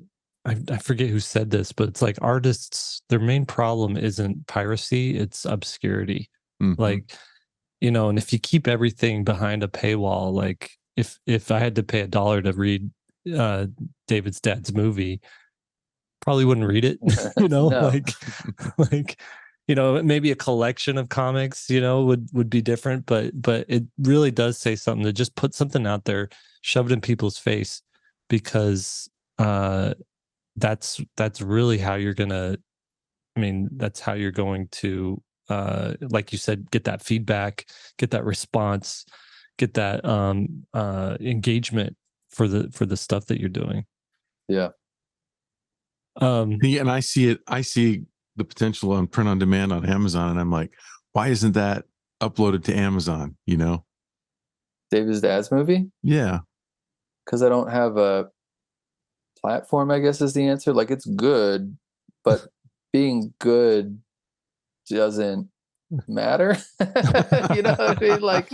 forget who said this, but it's like artists, their main problem isn't piracy, it's obscurity. Like, you know, and if you keep everything behind a paywall, like if I had to pay $1 to read David's dad's movie, probably wouldn't read it. You know, like you know, maybe a collection of comics, you know, would be different, but it really does say something to just put something out there, shove it in people's face, because that's really how you're gonna, I mean, that's how you're going to like you said, get that feedback, get that response, get that engagement for the stuff that you're doing. And I see the potential on print on demand on Amazon, and I'm like, why isn't that uploaded to Amazon? You know, David's dad's movie? Yeah. Because I don't have a platform, I guess is the answer. Like, it's good, but being good doesn't matter. You know what I mean? Like,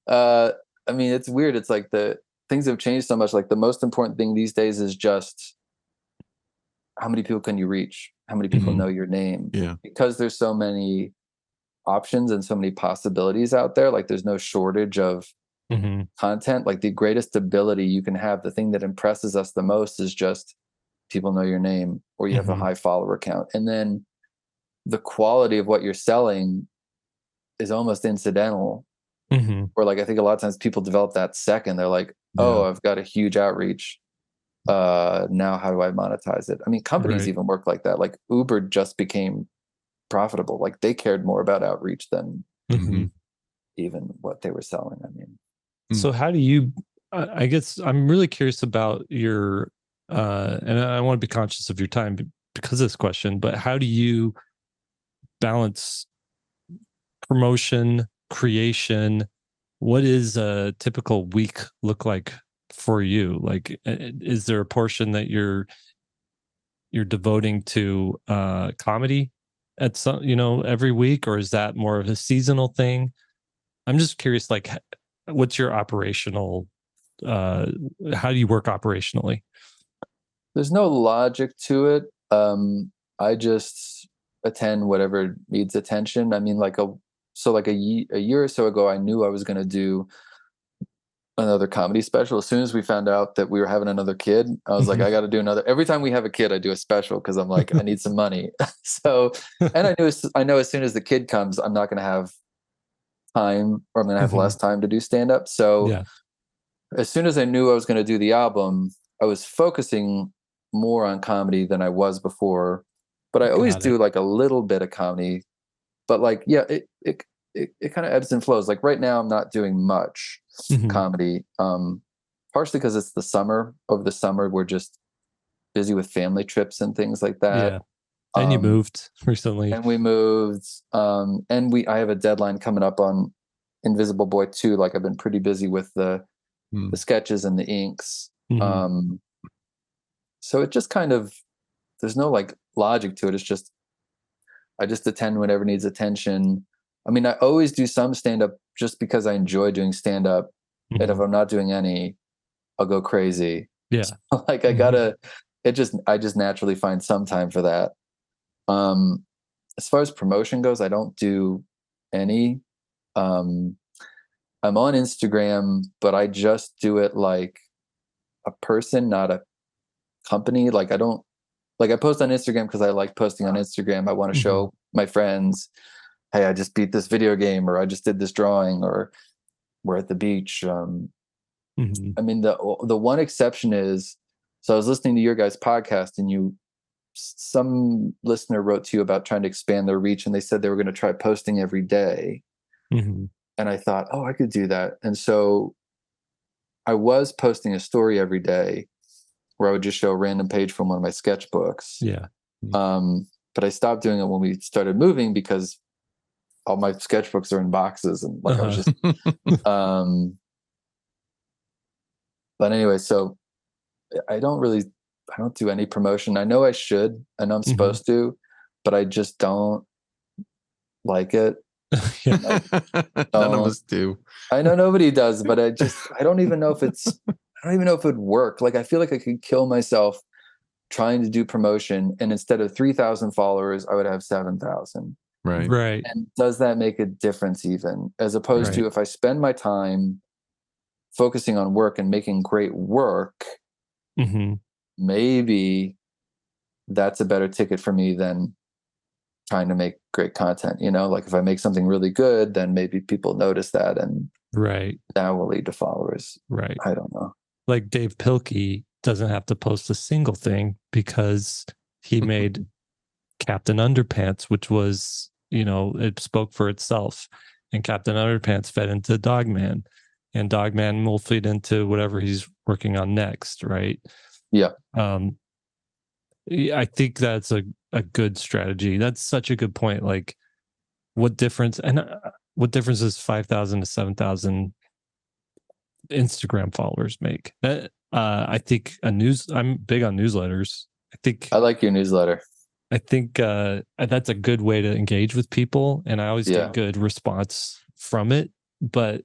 I mean, it's weird. It's like the things have changed so much. Like, the most important thing these days is just how many people can you reach? How many people know your name? Yeah. Because there's so many options and so many possibilities out there. Like, there's no shortage of content. Like, the greatest ability you can have, the thing that impresses us the most, is just people know your name, or you have a high follower count. And then the quality of what you're selling is almost incidental. Or like, I think a lot of times people develop that second. They're like, oh, I've got a huge outreach. Now how do I monetize it? I mean, companies even work like that. Like, Uber just became profitable. Like, they cared more about outreach than even what they were selling. I mean, so how do you, I guess I'm really curious about your, and I want to be conscious of your time because of this question, but how do you balance promotion, creation? What is a typical week look like for you? Like, is there a portion that you're devoting to comedy at some, every week, or is that more of a seasonal thing? I'm just curious, like, what's your operational, how do you work operationally? There's no logic to it. I just attend whatever needs attention. I mean, like, a year or so ago, I knew I was going to do another comedy special. As soon as we found out that we were having another kid, I was like, I got to do another. Every time we have a kid, I do a special, because I'm like, I need some money. So, and I know as soon as the kid comes, I'm not going to have time, or I'm going to have less time to do stand up. So as soon as I knew I was going to do the album, I was focusing more on comedy than I was before. But I always do like a little bit of comedy. But like, yeah, it kind of ebbs and flows. Like, right now, I'm not doing much comedy, partially because it's the summer. Over the summer, we're just busy with family trips and things like that. Yeah. And you moved recently. And we moved. And I have a deadline coming up on Invisible Boy 2. Like, I've been pretty busy with the sketches and the inks. So it just kind of, there's no like logic to it. It's just, I just attend whatever needs attention. I mean, I always do some stand-up just because I enjoy doing stand-up. And if I'm not doing any, I'll go crazy. Yeah. So, like, I just naturally find some time for that. As far as promotion goes, I don't do any. I'm on Instagram, but I just do it like a person, not a company. Like, I don't, like, I post on Instagram because I like posting on Instagram. I want to show my friends, hey, I just beat this video game, or I just did this drawing, or we're at the beach. I mean, the one exception is, so I was listening to your guys' podcast, and some listener wrote to you about trying to expand their reach, and they said they were going to try posting every day. And I thought, oh, I could do that. And so I was posting a story every day where I would just show a random page from one of my sketchbooks. Yeah. But I stopped doing it when we started moving, because all my sketchbooks are in boxes, and like I was just but anyway, so I don't do any promotion. I know I should. I know I'm supposed to, but I just don't like it. None of us do. I know nobody does, but I don't even know if it would work. Like, I feel like I could kill myself trying to do promotion, and instead of 3,000 followers, I would have 7,000. Right. And does that make a difference, even, as opposed to if I spend my time focusing on work and making great work, maybe that's a better ticket for me than trying to make great content. Like, if I make something really good, then maybe people notice that, and that will lead to followers. I don't know. Like, Dave Pilkey doesn't have to post a single thing because he made Captain Underpants, which was, it spoke for itself, and Captain Underpants fed into Dogman, and Dogman will feed into whatever he's working on next. Right. Yeah. I think that's a good strategy. That's such a good point. Like, what difference is 5,000 to 7,000 Instagram followers make. I think I'm big on newsletters. I like your newsletter. I think that's a good way to engage with people, and I always get good response from it. But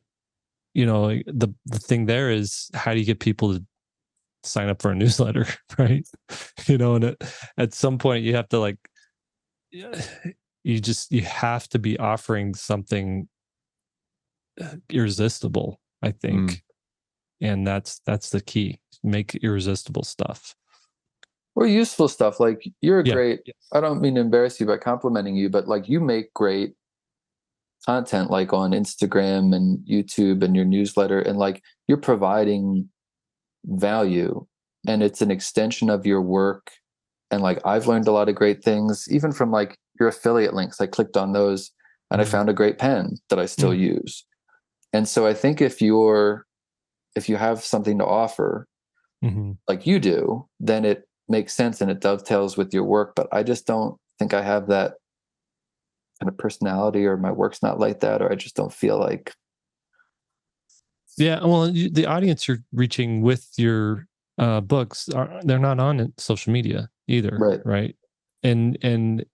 the thing there is, how do you get people to sign up for a newsletter, right? And at some point you have to you have to be offering something irresistible, I think. And that's the key. Make irresistible stuff. Or useful stuff. Like, you're a great, I don't mean to embarrass you by complimenting you, but like, you make great content, like on Instagram and YouTube and your newsletter, and like, you're providing value, and it's an extension of your work. And like, I've learned a lot of great things, even from like your affiliate links. I clicked on those and I found a great pen that I still use. And so I think if you have something to offer, like you do, then it makes sense and it dovetails with your work. But I just don't think I have that kind of personality, or my work's not like that, or I just don't feel like. Yeah, well, the audience you're reaching with your books they're not on social media either, right? And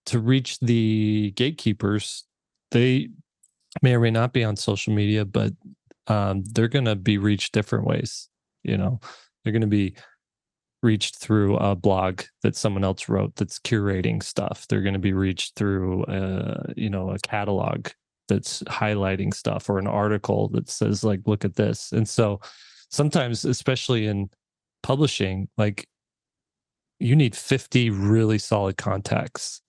to reach the gatekeepers, they may or may not be on social media, but they're going to be reached different ways. They're going to be reached through a blog that someone else wrote that's curating stuff. They're going to be reached through a catalog that's highlighting stuff, or an article that says like, look at this. And so sometimes, especially in publishing, like, you need 50 really solid contacts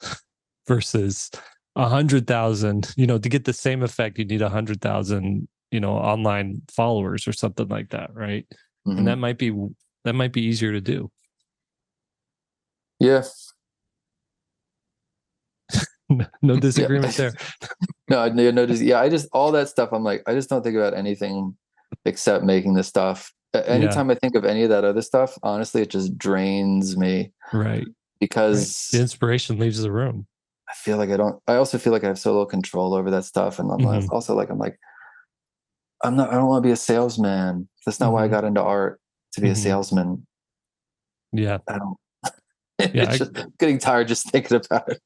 versus 100,000, to get the same effect. You need 100,000, online followers or something like that. Right. And that might be easier to do. Yeah. No disagreement there. No, I just, all that stuff, I'm like, I just don't think about anything except making this stuff. Anytime I think of any of that other stuff, honestly, it just drains me. Right. Because the inspiration leaves the room. I also feel like I have so little control over that stuff. And I'm also like, I don't want to be a salesman. That's not why I got into art, to be a salesman. Yeah. I don't. It's just getting tired just thinking about it.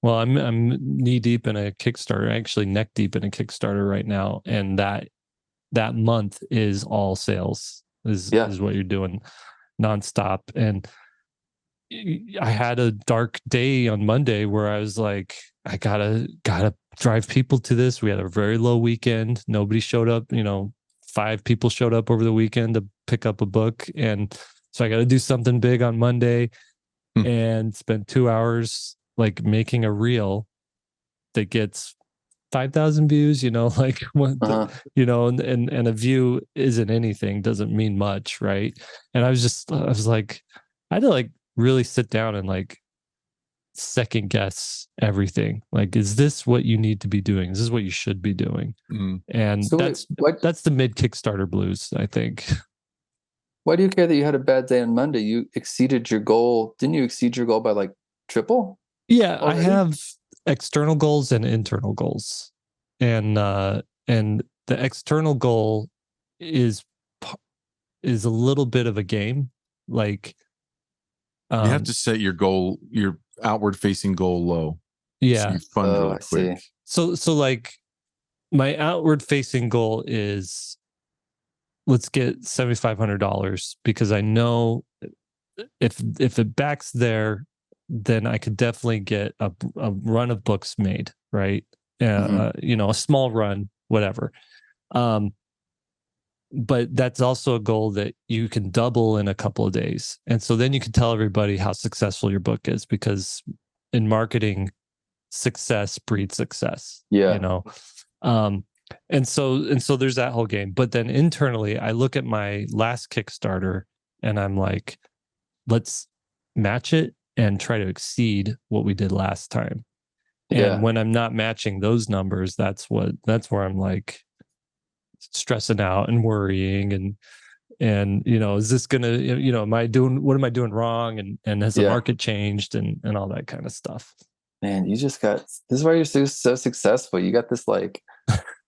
Well, I'm knee deep in a Kickstarter, actually neck deep in a Kickstarter right now, and that month is all sales. Is what you're doing nonstop. And I had a dark day on Monday where I was like, I gotta drive people to this. We had a very low weekend. Nobody showed up. 5 people showed up over the weekend to pick up a book, and so I got to do something big on Monday, and spend 2 hours like making a reel that gets 5,000 views. Like what, and a view isn't anything, doesn't mean much, right? And I was like, I had to like really sit down and like second guess everything. Like, is this what you need to be doing? Is this what you should be doing? And so that's the mid Kickstarter blues, I think. Why do you care that you had a bad day on Monday? You exceeded your goal. Didn't you exceed your goal by like triple? Yeah, already? I have external goals and internal goals. And the external goal is a little bit of a game. Like, you have to set your goal, your outward facing goal low. Yeah. So you fund really quick. So like, my outward facing goal is, let's get $7,500, because I know if it backs there, then I could definitely get a run of books made, right? A small run, whatever. But that's also a goal that you can double in a couple of days. And so then you can tell everybody how successful your book is, because in marketing, success breeds success. Yeah. And so there's that whole game. But then internally, I look at my last Kickstarter and I'm like, let's match it and try to exceed what we did last time. And when I'm not matching those numbers, that's where I'm like stressing out and worrying and is this gonna, what am I doing wrong? And has the market changed and all that kind of stuff. Man, this is why you're so successful. You got this like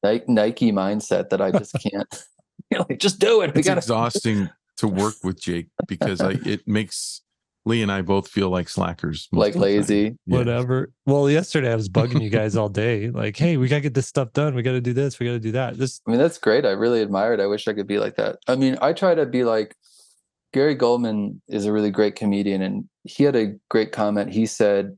Nike mindset that I just can't. You're like, just do it. It's exhausting to work with Jake because it makes Lee and I both feel like slackers. Like lazy. Yeah. Whatever. Well, yesterday I was bugging you guys all day. Like, hey, we got to get this stuff done. We got to do this. We got to do that. I mean, that's great. I really admire it. I wish I could be like that. I mean, I try to be like, Gary Goldman is a really great comedian, and he had a great comment. He said,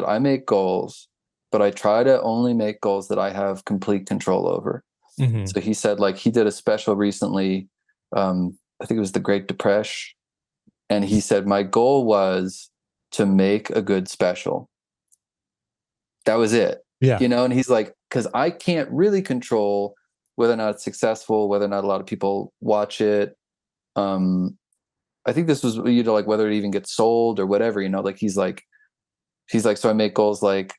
I make goals, but I try to only make goals that I have complete control over. Mm-hmm. So he said, like, he did a special recently. I think it was the Great Depression. And he said, my goal was to make a good special. That was it. Yeah. You know, and he's like, because I can't really control whether or not it's successful, whether or not a lot of people watch it. I think this was, you know, like whether it even gets sold or whatever, you know, like he's like, so I make goals like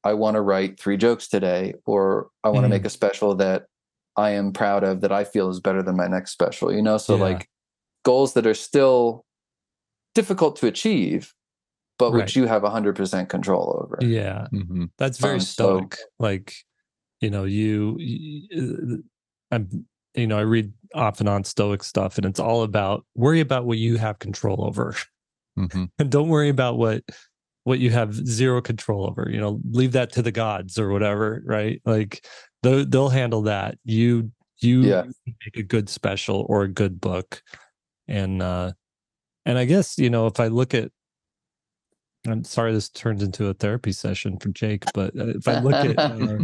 I want to write 3 jokes today, or I want to make a special that I am proud of, that I feel is better than my next special, you know? So like goals that are still difficult to achieve, but which you have 100% control over. Yeah. Mm-hmm. That's very stoic. So, like, you know, I read off and on stoic stuff, and it's all about worry about what you have control over. Mm-hmm. And don't worry about what you have zero control over. You know, leave that to the gods or whatever, right? Like they'll handle that. You make a good special or a good book. And I guess, you know, if I look at, I'm sorry this turns into a therapy session for Jake, but if I look at I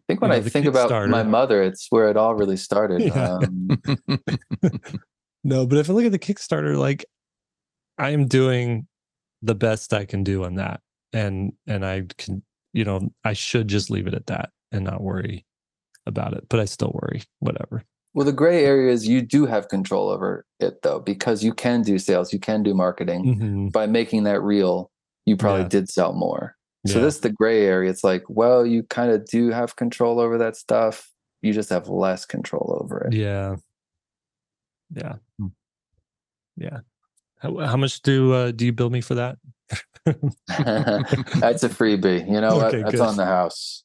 think when I think about my mother, it's where it all really started. Yeah. No, but if I look at the Kickstarter, like I am doing the best I can do on that. And I can, you know, I should just leave it at that and not worry about it, but I still worry, whatever. Well, the gray area is you do have control over it though, because you can do sales, you can do marketing. Mm-hmm. By making that real, you probably did sell more. So this is the gray area. It's like, well, you kind of do have control over that stuff. You just have less control over it. Yeah. Yeah. Yeah. How much do you bill me for that? That's a freebie. You know what? That's good. On the house.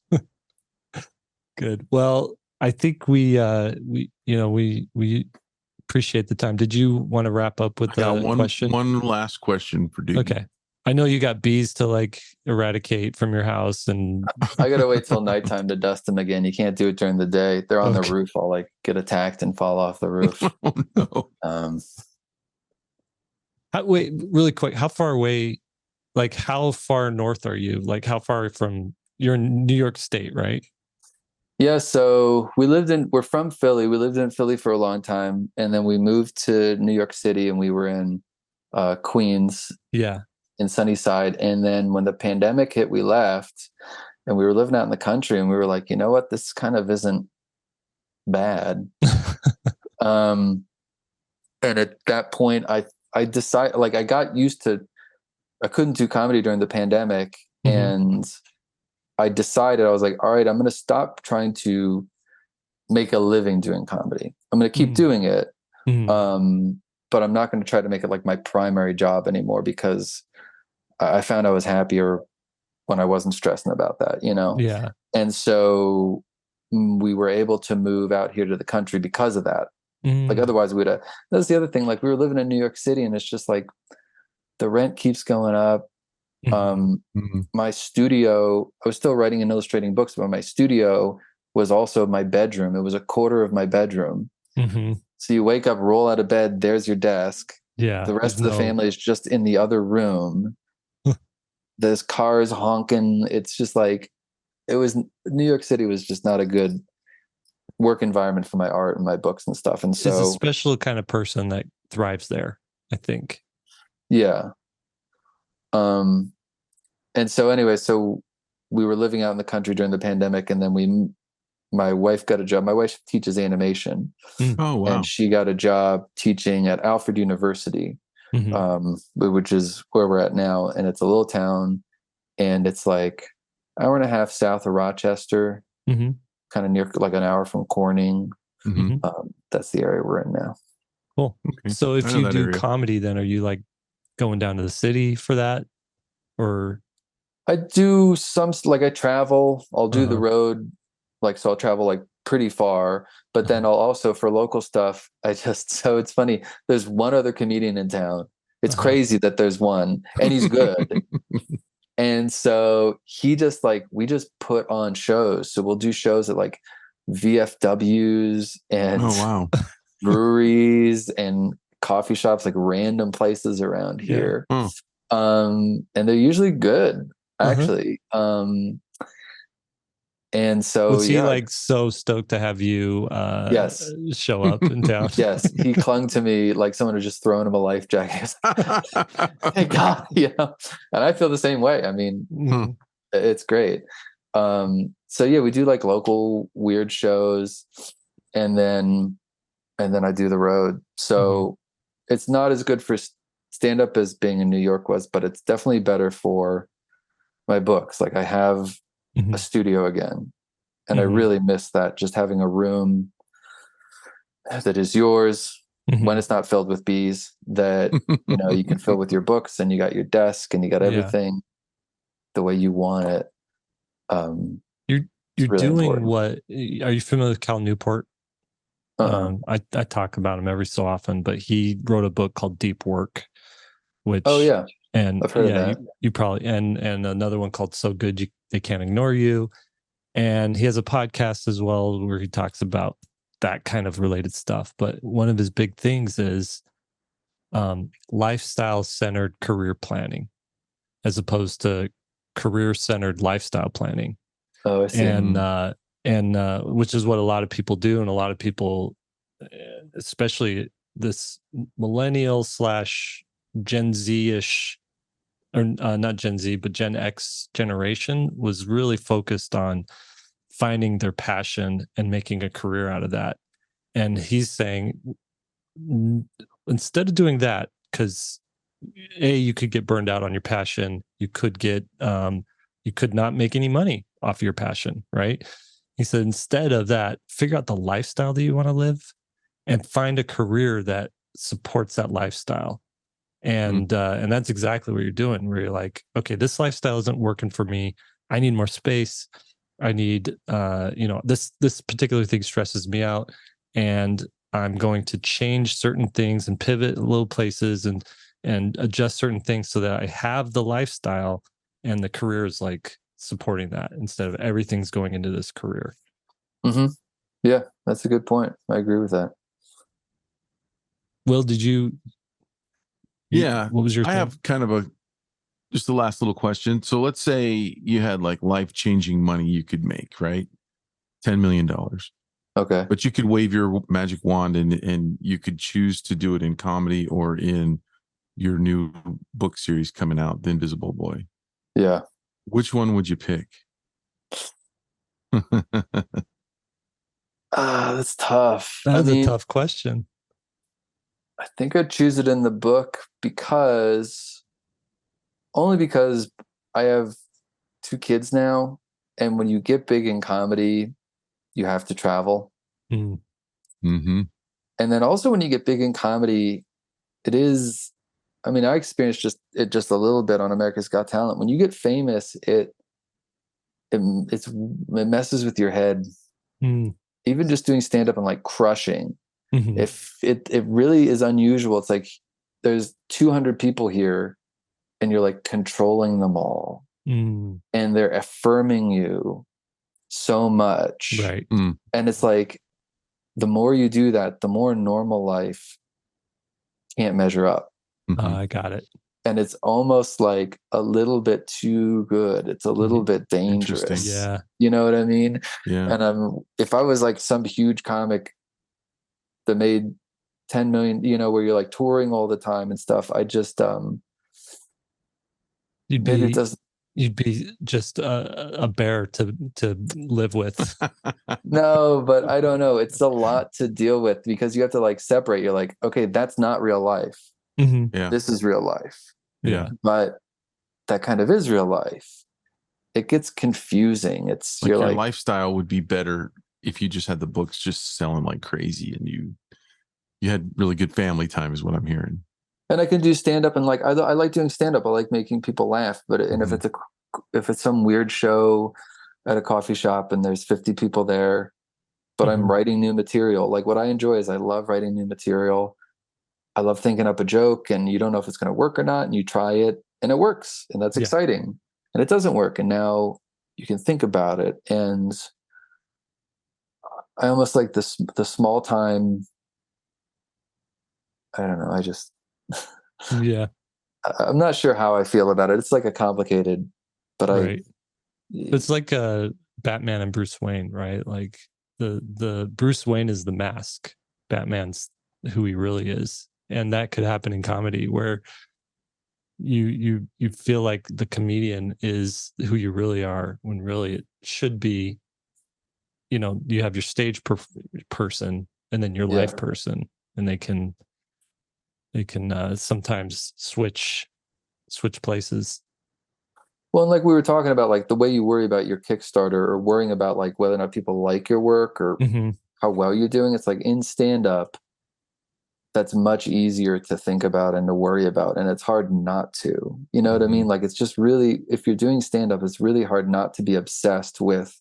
Good. Well, I think we appreciate the time. Did you want to wrap up with question? One last question for Doogie. Okay. I know you got bees to like eradicate from your house, and I gotta wait till nighttime to dust them again. You can't do it during the day. They're on the roof. I'll like get attacked and fall off the roof. Oh, no. Wait, really quick. How far away? Like, how far north are you? Like, how far from? You're in New York State, right? Yeah. So we're from Philly. We lived in Philly for a long time, and then we moved to New York City, and we were in Queens. Yeah. In Sunnyside. And then when the pandemic hit, we left, and we were living out in the country, and we were like, you know what, this kind of isn't bad. And at that point I decided, like, I got used to, I couldn't do comedy during the pandemic. Mm-hmm. And I decided, I was like, all right, I'm going to stop trying to make a living doing comedy. I'm going to keep doing it. Mm-hmm. But I'm not going to try to make it like my primary job anymore, because I found I was happier when I wasn't stressing about that, you know? Yeah. And so we were able to move out here to the country because of that. Like otherwise we'd have, that's the other thing. Like we were living in New York City, and it's just like the rent keeps going up. My studio, I was still writing and illustrating books, but my studio was also my bedroom. It was a quarter of my bedroom. Mm-hmm. So you wake up, roll out of bed, there's your desk. Yeah. The rest of the family is just in the other room. There's cars honking. It's just like, New York City was just not a good work environment for my art and my books and stuff. And so it's a special kind of person that thrives there, I think. Yeah. And so anyway, so we were living out in the country during the pandemic, and then my wife got a job. My wife teaches animation. Oh, wow. And she got a job teaching at Alfred University, which is where we're at now. And it's a little town, and it's like an hour and a half south of Rochester, kind of near, like an hour from Corning. That's the area we're in now. Cool. Okay. So if you do comedy, then are you like going down to the city for that? Or I do some, like I travel, I'll do the road. Like, so I'll travel like pretty far. But then I'll also, for local stuff, so it's funny. There's one other comedian in town. It's crazy that there's one, and he's good. And so we just put on shows. So we'll do shows at like VFWs and breweries and coffee shops, like random places around here. And they're usually good, actually. And so was he like so stoked to have you yes, show up in town? Yes, he clung to me like someone had just thrown him a life jacket. Thank God, and I feel the same way. I mean, it's great. So yeah, we do like local weird shows, and then I do the road. So it's not as good for stand-up as being in New York was, but it's definitely better for my books. Like I have a studio again, and I really miss that, just having a room that is yours when it's not filled with bees, that you can fill with your books, and you got your desk and you got everything the way you want it. You're really doing important. what? Are you familiar with Cal Newport? I talk about him every so often, but he wrote a book called Deep Work, which and I've heard of that. You probably and another one called So Good They Can't Ignore You, and he has a podcast as well where he talks about that kind of related stuff. But one of his big things is lifestyle centered career planning, as opposed to career centered lifestyle planning. Oh, I see. And which is what a lot of people do, and a lot of people, especially this millennial / Gen Z-ish, or not Gen Z, but Gen X generation, was really focused on finding their passion and making a career out of that. And he's saying, instead of doing that, because you could get burned out on your passion, you could not make any money off your passion, right? He said, instead of that, figure out the lifestyle that you want to live and find a career that supports that lifestyle. And that's exactly what you're doing, where you're like, okay, this lifestyle isn't working for me. I need more space. I need, this particular thing stresses me out, and I'm going to change certain things and pivot little places and adjust certain things so that I have the lifestyle, and the career is like supporting that instead of everything's going into this career. Yeah, that's a good point. I agree with that. Will, did you? Yeah. What was your? I have kind of just the last little question. So let's say you had like life-changing money you could make, right? $10 million. Okay. But you could wave your magic wand and you could choose to do it in comedy or in your new book series coming out, The Invisible Boy. Yeah. Which one would you pick? That's tough. That's a tough question. I think I'd choose it in the book only because I have 2 kids now, and when you get big in comedy, you have to travel. And then also when you get big in comedy, it is, I mean, I experienced it just a little bit on America's Got Talent. When you get famous, it messes with your head. Even just doing stand-up and like crushing. If it really is unusual. It's like there's 200 people here, and you're like controlling them all, and they're affirming you so much, right? And it's like the more you do that, the more normal life can't measure up. I got it. And it's almost like a little bit too good. It's a little bit dangerous. Yeah, you know what I mean? Yeah. And if I was like some huge comic that made 10 million, where you're like touring all the time and stuff, I just you'd be just a bear to live with. No, but I don't know. It's a lot to deal with because you have to like separate. You're like, okay, that's not real life. Yeah. This is real life. Yeah. But that kind of is real life. It gets confusing. It's like your lifestyle would be better if you just had the books just selling like crazy, and you had really good family time, is what I'm hearing. And I can do stand up, and like I like doing stand up. I like making people laugh. But and if it's some weird show at a coffee shop and there's 50 people there, but I'm writing new material. Like what I enjoy is I love writing new material. I love thinking up a joke and you don't know if it's going to work or not. And you try it and it works. And that's exciting. And it doesn't work. And now you can think about it. And I almost like this, the small time. I don't know. I just, yeah. I'm not sure how I feel about it. It's like a complicated, but it's like Batman and Bruce Wayne, right? Like the Bruce Wayne is the mask. Batman's who he really is. And that could happen in comedy where you feel like the comedian is who you really are when really it should be, you know, you have your stage person and then your life person, and they can sometimes switch places. Well, and like we were talking about, like the way you worry about your Kickstarter or worrying about like whether or not people like your work or how well you're doing, it's like in stand-up, that's much easier to think about and to worry about. And it's hard not to, you know what I mean? Like, it's just really, if you're doing stand-up, it's really hard not to be obsessed with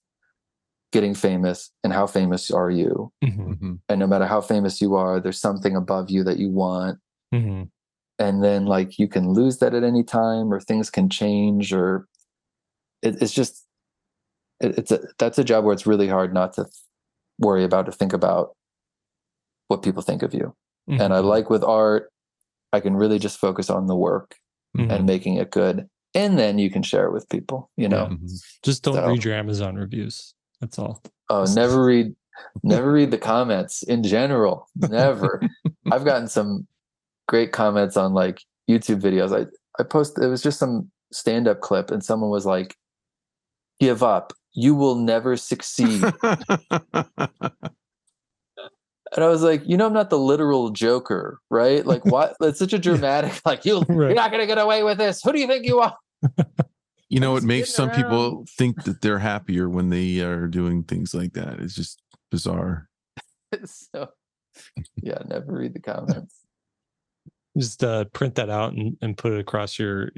getting famous and how famous are you. And no matter how famous you are, there's something above you that you want. And then like you can lose that at any time, or things can change, or that's a job where it's really hard not to worry about or think about what people think of you. And I like with art, I can really just focus on the work and making it good. And then you can share it with people, you know. Just don't read your Amazon reviews. That's all. Oh, never read the comments in general. Never. I've gotten some great comments on like YouTube videos. I posted, it was just some stand-up clip, and someone was like, "Give up. You will never succeed." And I was like, you know, I'm not the literal Joker, right? Like, what? It's such a dramatic, like, you're not going to get away with this. Who do you think you are? You know, it makes some people think that they're happier when they are doing things like that. It's just bizarre. So, yeah, never read the comments. Just print that out and put it across your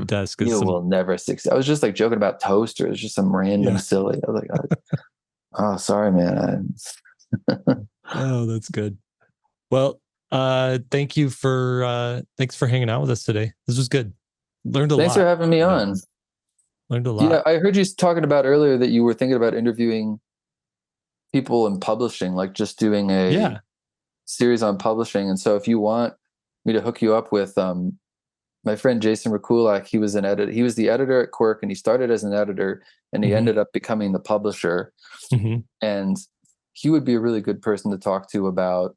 desk. You will never succeed. I was just like joking about toasters, just some random silly. I was like, oh, sorry, man. Oh, that's good. Well, thanks for hanging out with us today. This was good. Learned a lot. Thanks for having me on. Learned a lot. Yeah, I heard you talking about earlier that you were thinking about interviewing people in publishing, like just doing a series on publishing. And so if you want me to hook you up with my friend Jason Rakulak, he was the editor at Quirk, and he started as an editor and he ended up becoming the publisher. And he would be a really good person to talk to about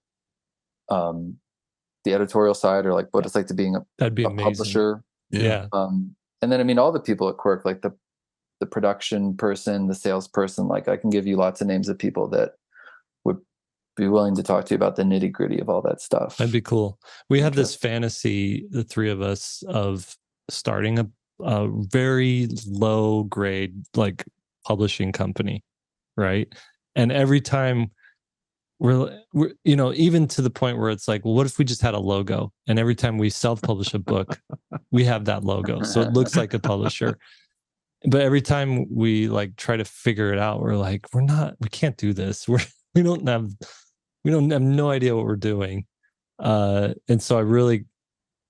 the editorial side, or like what it's like to being a publisher. Yeah. And then, I mean, all the people at Quirk, like the production person, the salesperson, like I can give you lots of names of people that would be willing to talk to you about the nitty gritty of all that stuff. That'd be cool. We had this fantasy, the three of us, of starting a very low grade, like publishing company. Right. And every time we're, you know, even to the point where it's like, well, what if we just had a logo? And every time we self-publish a book, we have that logo. So it looks like a publisher. But every time we like try to figure it out, we're like, we can't do this. We don't have no idea what we're doing. And so I really,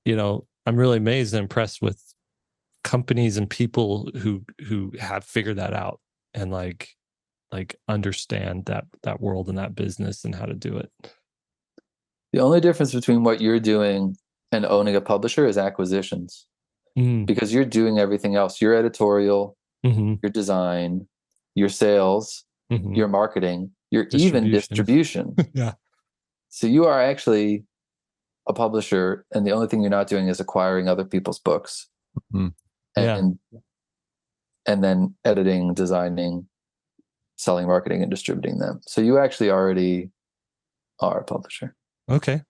you know, I'm really amazed and impressed with companies and people who have figured that out and like understand that world and that business and how to do it. The only difference between what you're doing and owning a publisher is acquisitions, because you're doing everything else. Your editorial, your design, your sales, your marketing, your even distribution. So you are actually a publisher, and the only thing you're not doing is acquiring other people's books and then editing, designing, selling, marketing, and distributing them. So you actually already are a publisher. Okay.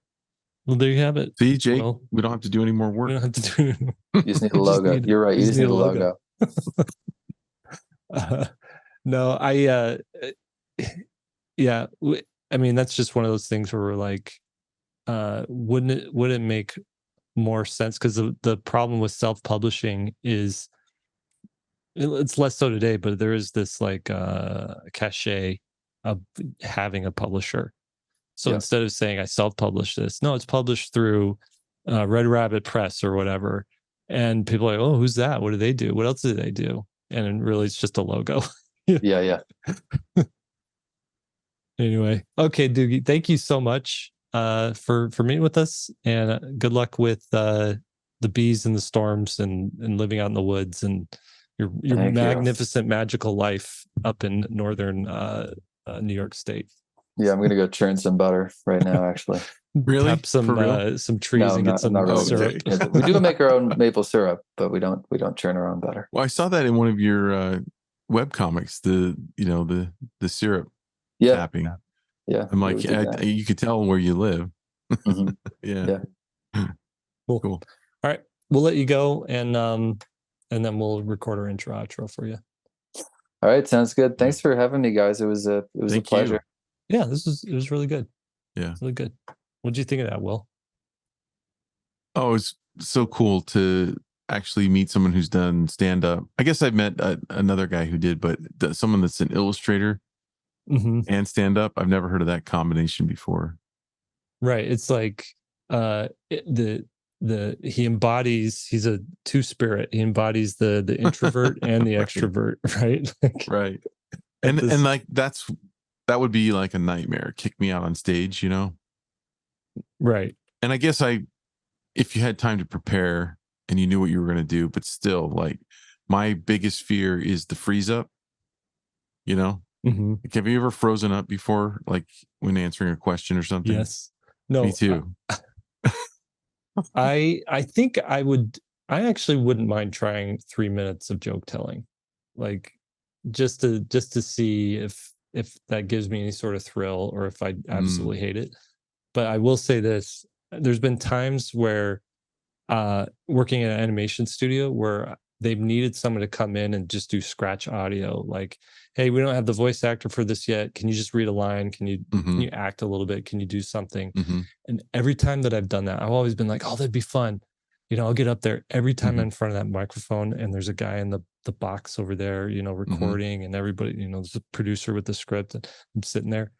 Well, there you have it. See, Jake, we don't have to do any more work. We don't have to do anymore. You just need a logo. You're right. You just need a logo. No, I mean, that's just one of those things where we're like, wouldn't it make more sense? Because the problem with self-publishing is it's less so today, but there is this like cachet of having a publisher. So instead of saying I self-publish this, no, it's published through Red Rabbit Press or whatever. And people are like, oh, who's that? What do they do? What else do they do? And really, it's just a logo. Yeah. Anyway, okay, Doogie, thank you so much for meeting with us, and good luck with the bees and the storms and living out in the woods and your magnificent magical life up in northern New York State. Yeah, I'm gonna go churn some butter right now. Actually, really, tap some trees and get some syrup. Okay. We do make our own maple syrup, but we don't churn our own butter. Well, I saw that in one of your web comics. The syrup tapping. Yeah, I'm like, you could tell where you live. Mm-hmm. Yeah. Cool. All right, we'll let you go, and then we'll record our intro outro for you. All right, sounds good. Thanks for having me, guys. It was a pleasure. Yeah, it was really good. Yeah, really good. What did you think of that, Will? Oh, it's so cool to actually meet someone who's done stand-up. I guess I've met another guy who did, but someone that's an illustrator and stand-up. I've never heard of that combination before. Right. It's like he embodies, he's a two-spirit. He embodies the introvert and the extrovert, right? Right. And like that would be like a nightmare. Kick me out on stage, Right. And I guess if you had time to prepare and you knew what you were going to do, but still, like, my biggest fear is the freeze up, Like, have you ever frozen up before, like when answering a question or something? Yes. No. Me too. I think I actually wouldn't mind trying 3 minutes of joke telling, like just to see if that gives me any sort of thrill or if I absolutely hate it. But I will say this, there's been times where working in an animation studio where they've needed someone to come in and just do scratch audio, like, hey, we don't have the voice actor for this yet, can you just read a line, can you act a little bit, can you do something? And every time that I've done that, I've always been like, oh, that'd be fun, I'll get up there. Every time I'm in front of that microphone and there's a guy in the box over there, recording, and everybody, there's a producer with the script, and I'm sitting there,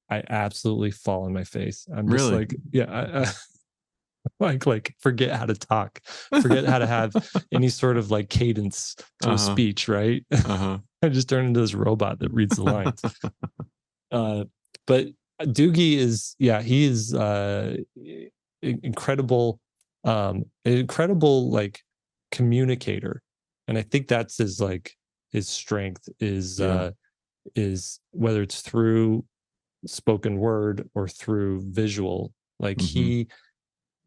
I absolutely fall on my face. I'm just like, yeah, like forget how to talk, forget how to have any sort of like cadence to a speech, right? I just turn into this robot that reads the lines. But Doogie is, he is incredible, an incredible like communicator, and I think that's his strength is whether it's through spoken word or through visual, like he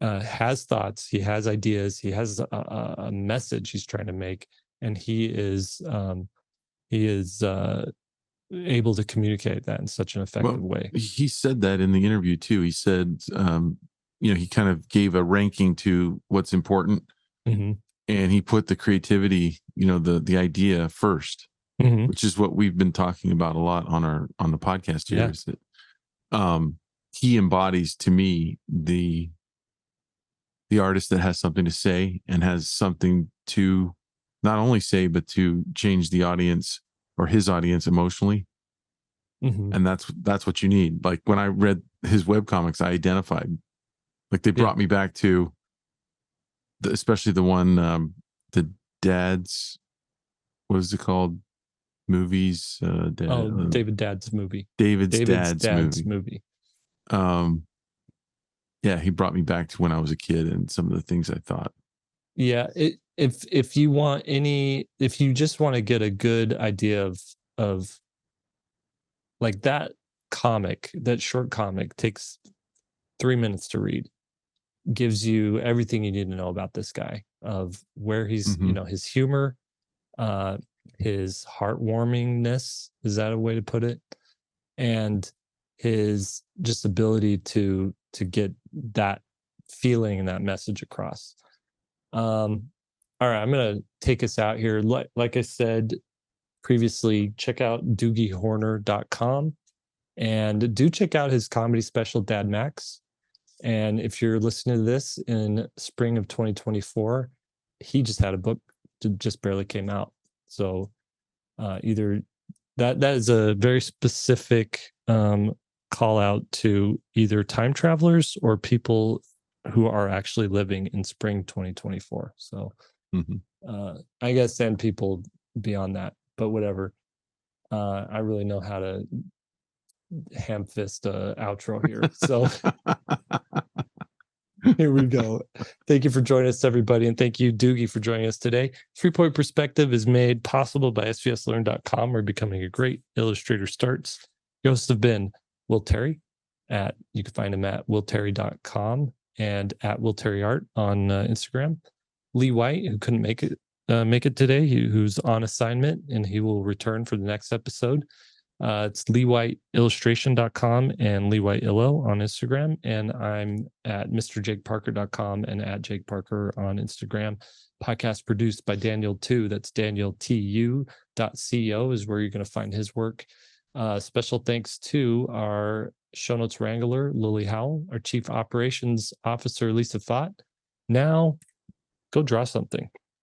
has thoughts, he has ideas, he has a message he's trying to make, and he is able to communicate that in such an effective way. He said that in the interview too. He said, he kind of gave a ranking to what's important, and he put the creativity, the idea first, which is what we've been talking about a lot on the podcast here. Is that he embodies, to me, the artist that has something to say and has something to not only say, but to change the audience or his audience emotionally. And that's what you need. Like, when I read his webcomics, I identified, like, they brought me back to especially the one, the dad's, what is it called? Movies. David Dad's movie. David's dad's movie. He brought me back to when I was a kid and some of the things I thought. Yeah, if you just want to get a good idea of like that short comic takes 3 minutes to read, gives you everything you need to know about this guy, of where he's, his humor, his heartwarmingness, is that a way to put it? And his just ability to get that feeling and that message across. All right, I'm gonna take us out here. Like I said previously, check out DoogieHorner.com, and do check out his comedy special, Dad Max. And if you're listening to this in spring of 2024, he just had a book that just barely came out. So either that is a very specific call out to either time travelers or people who are actually living in spring 2024. So I guess and people beyond that, but whatever. I really know how to ham fist outro here. So here we go. Thank you for joining us, everybody. And thank you, Doogie, for joining us today. 3-Point Perspective is made possible by SVSLearn.com, where becoming a great illustrator starts. Your hosts have been Will Terry. You can find him at willterry.com and at willterryart on Instagram. Lee White, who couldn't make it today, who's on assignment, and he will return for the next episode. It's leewhiteillustration.com and leewhiteillo on Instagram. And I'm at mrjakeparker.com and at Jake Parker on Instagram. Podcast produced by Daniel Tu. That's danieltu.co is where you're going to find his work. Special thanks to our Shownotes Wrangler, Lily Howell, our Chief Operations Officer, Lisa Fott. Now, go draw something.